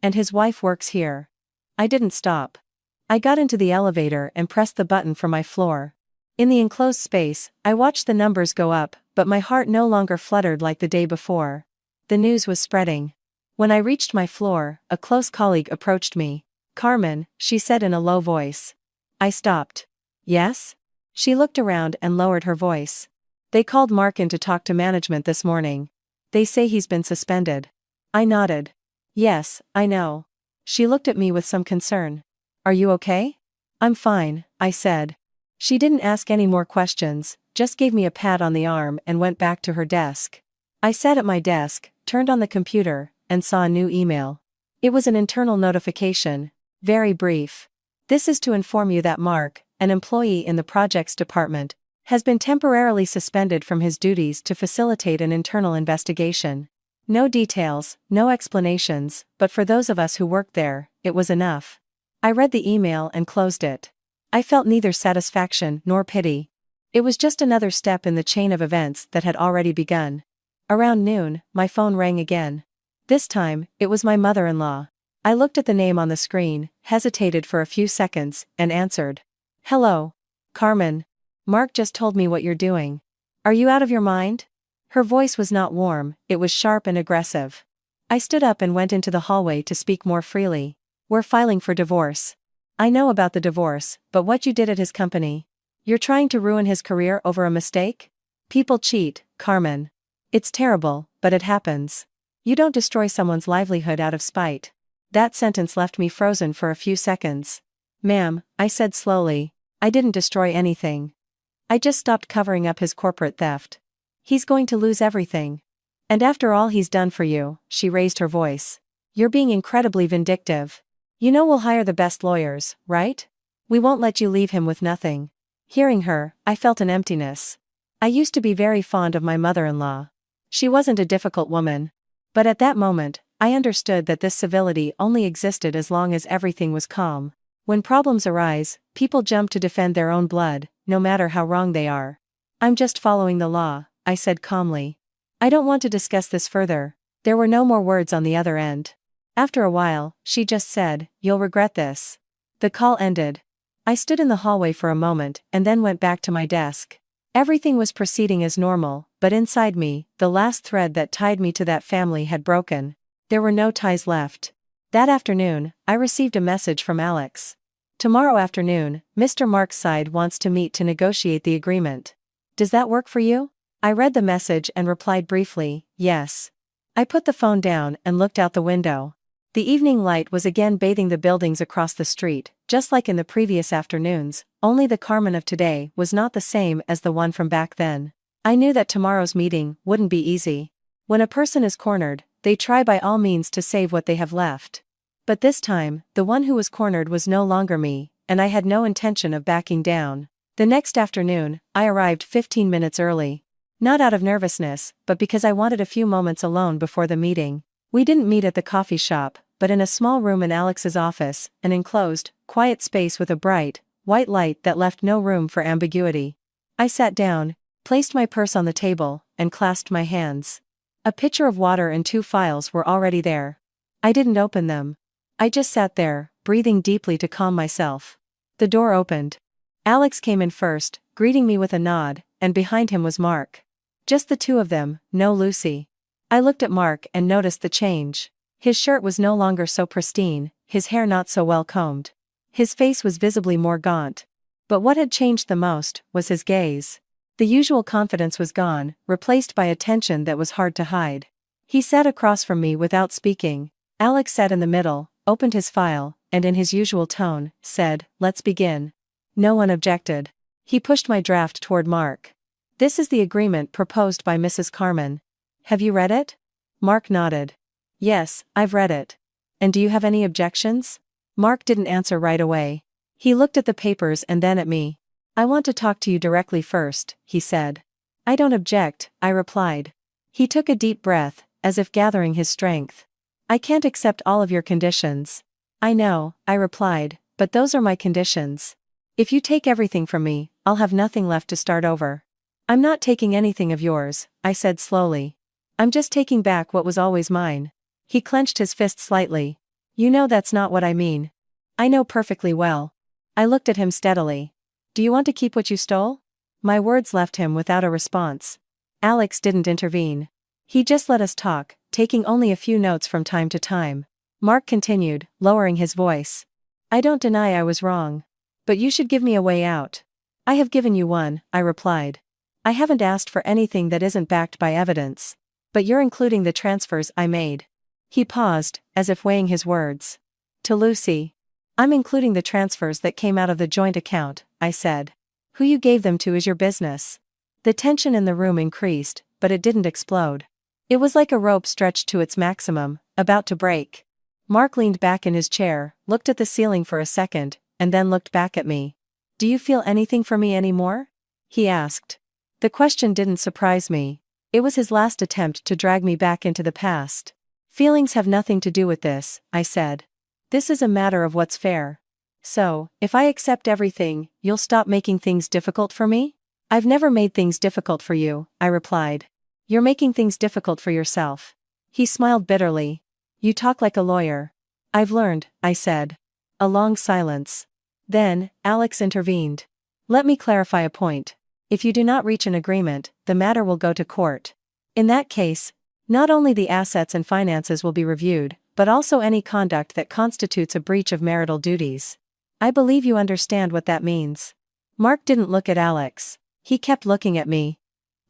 And his wife works here. I didn't stop. I got into the elevator and pressed the button for my floor. In the enclosed space, I watched the numbers go up, but my heart no longer fluttered like the day before. The news was spreading. When I reached my floor, a close colleague approached me. Carmen, she said in a low voice. I stopped. Yes? She looked around and lowered her voice. They called Mark in to talk to management this morning. They say he's been suspended. I nodded. Yes, I know. She looked at me with some concern. Are you okay? I'm fine, I said. She didn't ask any more questions, just gave me a pat on the arm and went back to her desk. I sat at my desk, turned on the computer, and saw a new email. It was an internal notification, very brief. This is to inform you that Mark, an employee in the projects department, has been temporarily suspended from his duties to facilitate an internal investigation. No details, no explanations, but for those of us who worked there, it was enough. I read the email and closed it. I felt neither satisfaction nor pity. It was just another step in the chain of events that had already begun. Around noon, my phone rang again. This time, it was my mother-in-law. I looked at the name on the screen, hesitated for a few seconds, and answered. Hello. Carmen. Mark just told me what you're doing. Are you out of your mind? Her voice was not warm, it was sharp and aggressive. I stood up and went into the hallway to speak more freely. We're filing for divorce. I know about the divorce, but what you did at his company. You're trying to ruin his career over a mistake? People cheat, Carmen. It's terrible, but it happens. You don't destroy someone's livelihood out of spite. That sentence left me frozen for a few seconds. Ma'am, I said slowly, I didn't destroy anything. I just stopped covering up his corporate theft. He's going to lose everything. And after all he's done for you, she raised her voice. You're being incredibly vindictive. You know we'll hire the best lawyers, right? We won't let you leave him with nothing. Hearing her, I felt an emptiness. I used to be very fond of my mother-in-law. She wasn't a difficult woman. But at that moment, I understood that this civility only existed as long as everything was calm. When problems arise, people jump to defend their own blood, no matter how wrong they are. I'm just following the law, I said calmly. I don't want to discuss this further. There were no more words on the other end. After a while, she just said, "You'll regret this." The call ended. I stood in the hallway for a moment and then went back to my desk. Everything was proceeding as normal, but inside me, the last thread that tied me to that family had broken. There were no ties left. That afternoon, I received a message from Alex. Tomorrow afternoon, Mr. Mark's side wants to meet to negotiate the agreement. Does that work for you? I read the message and replied briefly, yes. I put the phone down and looked out the window. The evening light was again bathing the buildings across the street, just like in the previous afternoons, only the Carmen of today was not the same as the one from back then. I knew that tomorrow's meeting wouldn't be easy. When a person is cornered, they try by all means to save what they have left. But this time, the one who was cornered was no longer me, and I had no intention of backing down. The next afternoon, I arrived 15 minutes early. Not out of nervousness, but because I wanted a few moments alone before the meeting. We didn't meet at the coffee shop, but in a small room in Alex's office, an enclosed, quiet space with a bright, white light that left no room for ambiguity. I sat down, placed my purse on the table, and clasped my hands. A pitcher of water and 2 files were already there. I didn't open them. I just sat there, breathing deeply to calm myself. The door opened. Alex came in first, greeting me with a nod, and behind him was Mark. Just the two of them, no Lucy. I looked at Mark and noticed the change. His shirt was no longer so pristine, his hair not so well combed. His face was visibly more gaunt. But what had changed the most was his gaze. The usual confidence was gone, replaced by a tension that was hard to hide. He sat across from me without speaking. Alex sat in the middle, opened his file, and in his usual tone, said, "Let's begin." No one objected. He pushed my draft toward Mark. "This is the agreement proposed by Mrs. Carmen. Have you read it?" Mark nodded. "Yes, I've read it. And do you have any objections?" Mark didn't answer right away. He looked at the papers and then at me. "I want to talk to you directly first," he said. "I don't object," I replied. He took a deep breath, as if gathering his strength. "I can't accept all of your conditions." "I know," I replied, "but those are my conditions. If you take everything from me, I'll have nothing left to start over." "I'm not taking anything of yours," I said slowly. "I'm just taking back what was always mine." He clenched his fist slightly. "You know that's not what I mean." "I know perfectly well." I looked at him steadily. "Do you want to keep what you stole?" My words left him without a response. Alex didn't intervene. He just let us talk, taking only a few notes from time to time. Mark continued, lowering his voice. "I don't deny I was wrong. But you should give me a way out." "I have given you one," I replied. "I haven't asked for anything that isn't backed by evidence. But you're including the transfers I made." He paused, as if weighing his words. "To Lucy." "I'm including the transfers that came out of the joint account," I said. "Who you gave them to is your business." The tension in the room increased, but it didn't explode. It was like a rope stretched to its maximum, about to break. Mark leaned back in his chair, looked at the ceiling for a second, and then looked back at me. "Do you feel anything for me anymore?" he asked. The question didn't surprise me. It was his last attempt to drag me back into the past. "Feelings have nothing to do with this," I said. "This is a matter of what's fair. So, if I accept everything, you'll stop making things difficult for me?" "I've never made things difficult for you," I replied. "You're making things difficult for yourself." He smiled bitterly. "You talk like a lawyer." "I've learned," I said. A long silence. Then, Alex intervened. "Let me clarify a point. If you do not reach an agreement, the matter will go to court. In that case, not only the assets and finances will be reviewed, but also any conduct that constitutes a breach of marital duties. I believe you understand what that means." Mark didn't look at Alex. He kept looking at me.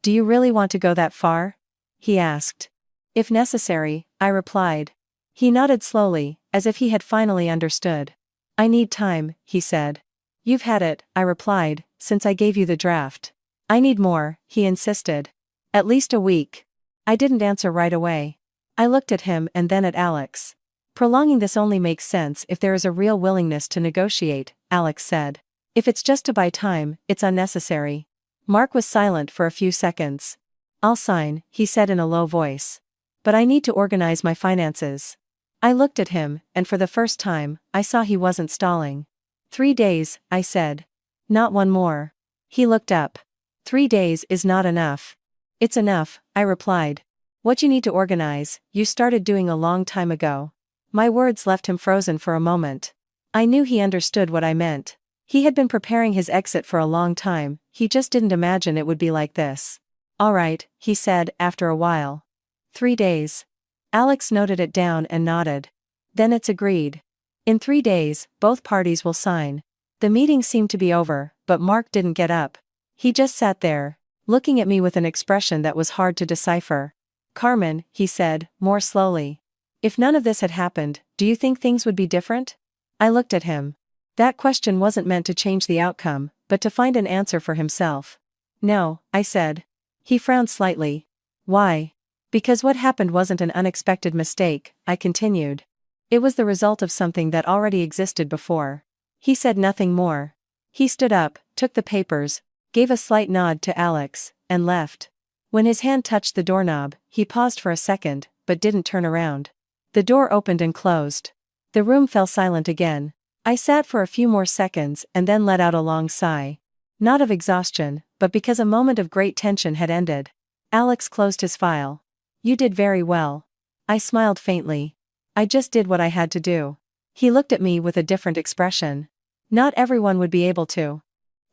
"Do you really want to go that far?" he asked. "If necessary," I replied. He nodded slowly, as if he had finally understood. "I need time," he said. "You've had it," I replied, "since I gave you the draft." "I need more," he insisted. "At least a week." I didn't answer right away. I looked at him and then at Alex. Prolonging this only makes sense if there is a real willingness to negotiate, Alex said. If it's just to buy time, it's unnecessary. Mark was silent for a few seconds. I'll sign, he said in a low voice. But I need to organize my finances. I looked at him, and for the first time, I saw he wasn't stalling. 3 days, I said. Not one more. He looked up. 3 days is not enough. It's enough, I replied. What you need to organize, you started doing a long time ago. My words left him frozen for a moment. I knew he understood what I meant. He had been preparing his exit for a long time, he just didn't imagine it would be like this. All right, he said after a while. 3 days. Alex noted it down and nodded. Then it's agreed. In 3 days, both parties will sign. The meeting seemed to be over, but Mark didn't get up. He just sat there, looking at me with an expression that was hard to decipher. Carmen, he said, more slowly. If none of this had happened, do you think things would be different? I looked at him. That question wasn't meant to change the outcome, but to find an answer for himself. No, I said. He frowned slightly. Why? Because what happened wasn't an unexpected mistake, I continued. It was the result of something that already existed before. He said nothing more. He stood up, took the papers, gave a slight nod to Alex, and left. When his hand touched the doorknob, he paused for a second, but didn't turn around. The door opened and closed. The room fell silent again. I sat for a few more seconds and then let out a long sigh. Not of exhaustion, but because a moment of great tension had ended. Alex closed his file. You did very well. I smiled faintly. I just did what I had to do. He looked at me with a different expression. Not everyone would be able to.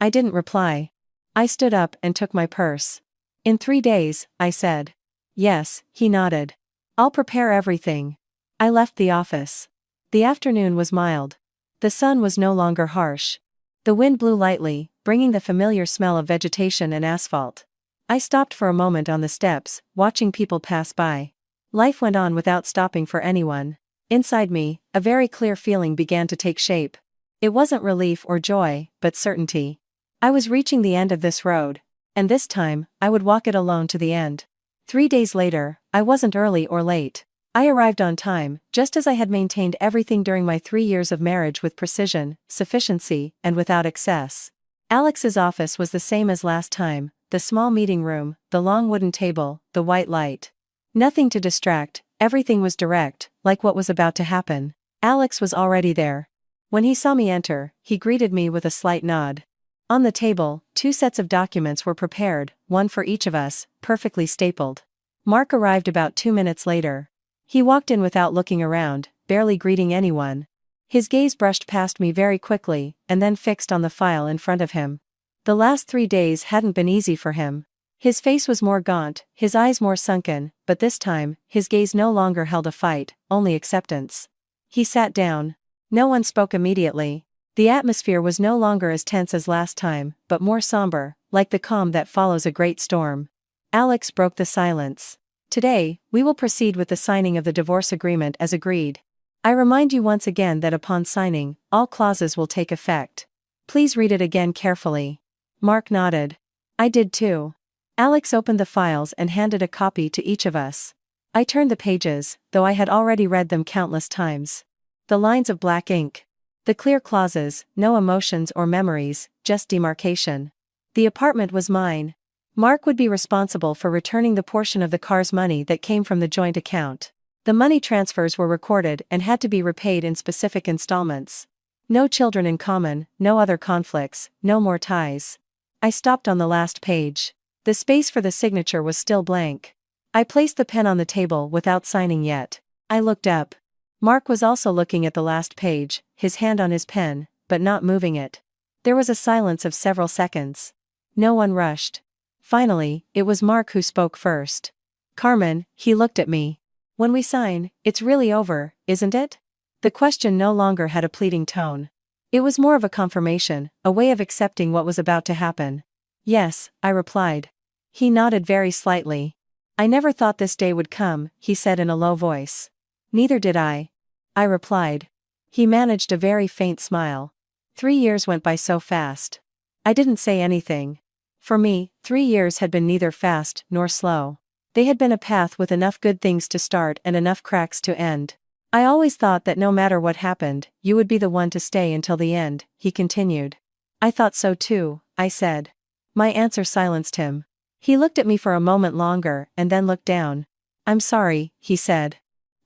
I didn't reply. I stood up and took my purse. In 3 days, I said. Yes, he nodded. I'll prepare everything. I left the office. The afternoon was mild. The sun was no longer harsh. The wind blew lightly, bringing the familiar smell of vegetation and asphalt. I stopped for a moment on the steps, watching people pass by. Life went on without stopping for anyone. Inside me, a very clear feeling began to take shape. It wasn't relief or joy, but certainty. I was reaching the end of this road, and this time, I would walk it alone to the end. 3 days later, I wasn't early or late. I arrived on time, just as I had maintained everything during my 3 years of marriage with precision, sufficiency, and without excess. Alex's office was the same as last time, the small meeting room, the long wooden table, the white light. Nothing to distract, everything was direct, like what was about to happen. Alex was already there. When he saw me enter, he greeted me with a slight nod. On the table, 2 sets of documents were prepared, one for each of us, perfectly stapled. Mark arrived about 2 minutes later. He walked in without looking around, barely greeting anyone. His gaze brushed past me very quickly, and then fixed on the file in front of him. The last 3 days hadn't been easy for him. His face was more gaunt, his eyes more sunken, but this time, his gaze no longer held a fight, only acceptance. He sat down. No one spoke immediately. The atmosphere was no longer as tense as last time, but more somber, like the calm that follows a great storm. Alex broke the silence. Today, we will proceed with the signing of the divorce agreement as agreed. I remind you once again that upon signing, all clauses will take effect. Please read it again carefully. Mark nodded. I did too. Alex opened the files and handed a copy to each of us. I turned the pages, though I had already read them countless times. The lines of black ink. The clear clauses, no emotions or memories, just demarcation. The apartment was mine. Mark would be responsible for returning the portion of the car's money that came from the joint account. The money transfers were recorded and had to be repaid in specific installments. No children in common, no other conflicts, no more ties. I stopped on the last page. The space for the signature was still blank. I placed the pen on the table without signing yet. I looked up. Mark was also looking at the last page, his hand on his pen, but not moving it. There was a silence of several seconds. No one rushed. Finally, it was Mark who spoke first. Carmen, he looked at me. When we sign, it's really over, isn't it? The question no longer had a pleading tone. It was more of a confirmation, a way of accepting what was about to happen. Yes, I replied. He nodded very slightly. I never thought this day would come, he said in a low voice. Neither did I replied. He managed a very faint smile. 3 years went by so fast. I didn't say anything. For me, 3 years had been neither fast nor slow. They had been a path with enough good things to start and enough cracks to end. I always thought that no matter what happened, you would be the one to stay until the end, he continued. I thought so too, I said. My answer silenced him. He looked at me for a moment longer and then looked down. I'm sorry, he said.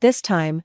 This time,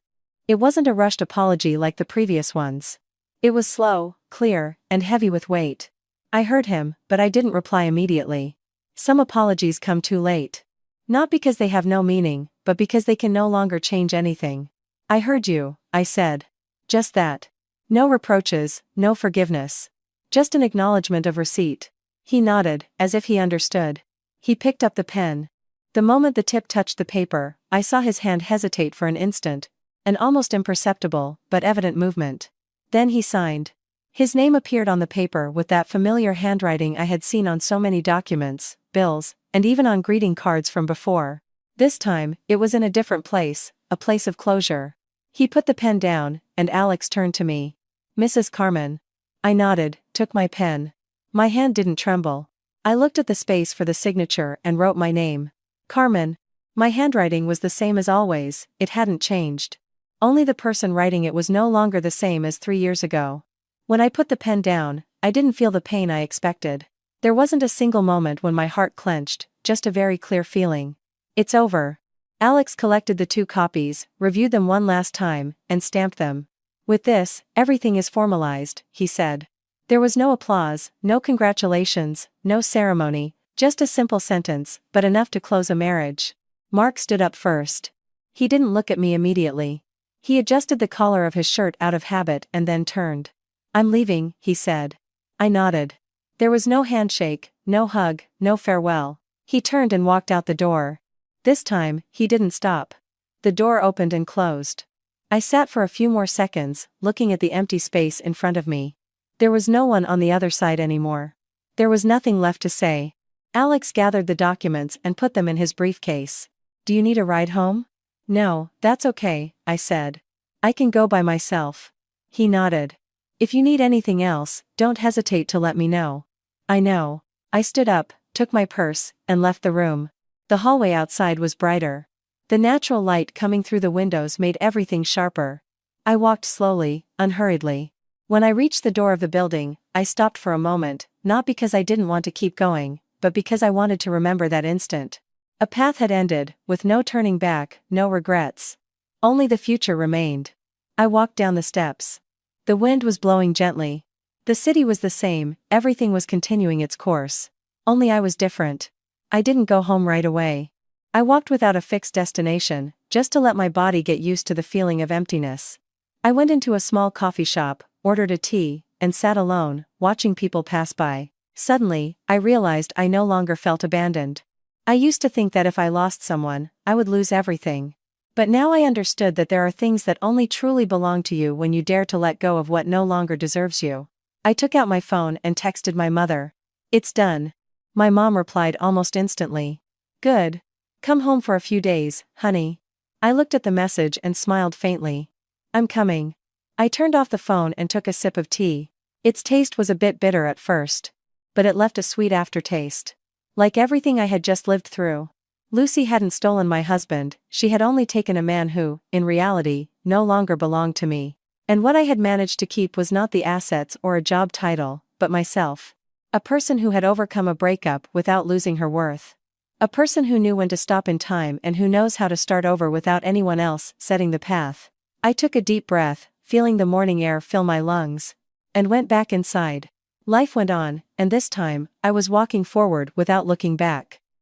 it wasn't a rushed apology like the previous ones. It was slow, clear, and heavy with weight. I heard him, but I didn't reply immediately. Some apologies come too late. Not because they have no meaning, but because they can no longer change anything. I heard you, I said. Just that. No reproaches, no forgiveness. Just an acknowledgement of receipt. He nodded, as if he understood. He picked up the pen. The moment the tip touched the paper, I saw his hand hesitate for an instant, an almost imperceptible, but evident movement. Then he signed. His name appeared on the paper with that familiar handwriting I had seen on so many documents, bills, and even on greeting cards from before. This time, it was in a different place, a place of closure. He put the pen down, and Alex turned to me. Mrs. Carmen. I nodded, took my pen. My hand didn't tremble. I looked at the space for the signature and wrote my name. Carmen. My handwriting was the same as always, it hadn't changed. Only the person writing it was no longer the same as 3 years ago. When I put the pen down, I didn't feel the pain I expected. There wasn't a single moment when my heart clenched, just a very clear feeling. It's over. Alex collected the 2 copies, reviewed them one last time, and stamped them. With this, everything is formalized, he said. There was no applause, no congratulations, no ceremony, just a simple sentence, but enough to close a marriage. Mark stood up first. He didn't look at me immediately. He adjusted the collar of his shirt out of habit and then turned. I'm leaving, he said. I nodded. There was no handshake, no hug, no farewell. He turned and walked out the door. This time, he didn't stop. The door opened and closed. I sat for a few more seconds, looking at the empty space in front of me. There was no one on the other side anymore. There was nothing left to say. Alex gathered the documents and put them in his briefcase. Do you need a ride home? No, that's okay, I said. I can go by myself. He nodded. If you need anything else, don't hesitate to let me know. I know. I stood up, took my purse, and left the room. The hallway outside was brighter. The natural light coming through the windows made everything sharper. I walked slowly, unhurriedly. When I reached the door of the building, I stopped for a moment, not because I didn't want to keep going, but because I wanted to remember that instant. A path had ended, with no turning back, no regrets. Only the future remained. I walked down the steps. The wind was blowing gently. The city was the same, everything was continuing its course. Only I was different. I didn't go home right away. I walked without a fixed destination, just to let my body get used to the feeling of emptiness. I went into a small coffee shop, ordered a tea, and sat alone, watching people pass by. Suddenly, I realized I no longer felt abandoned. I used to think that if I lost someone, I would lose everything. But now I understood that there are things that only truly belong to you when you dare to let go of what no longer deserves you. I took out my phone and texted my mother. It's done. My mom replied almost instantly. Good. Come home for a few days, honey. I looked at the message and smiled faintly. I'm coming. I turned off the phone and took a sip of tea. Its taste was a bit bitter at first. But it left a sweet aftertaste. Like everything I had just lived through. Lucy hadn't stolen my husband, she had only taken a man who, in reality, no longer belonged to me. And what I had managed to keep was not the assets or a job title, but myself. A person who had overcome a breakup without losing her worth. A person who knew when to stop in time and who knows how to start over without anyone else setting the path. I took a deep breath, feeling the morning air fill my lungs. And went back inside. Life went on, and this time, I was walking forward without looking back.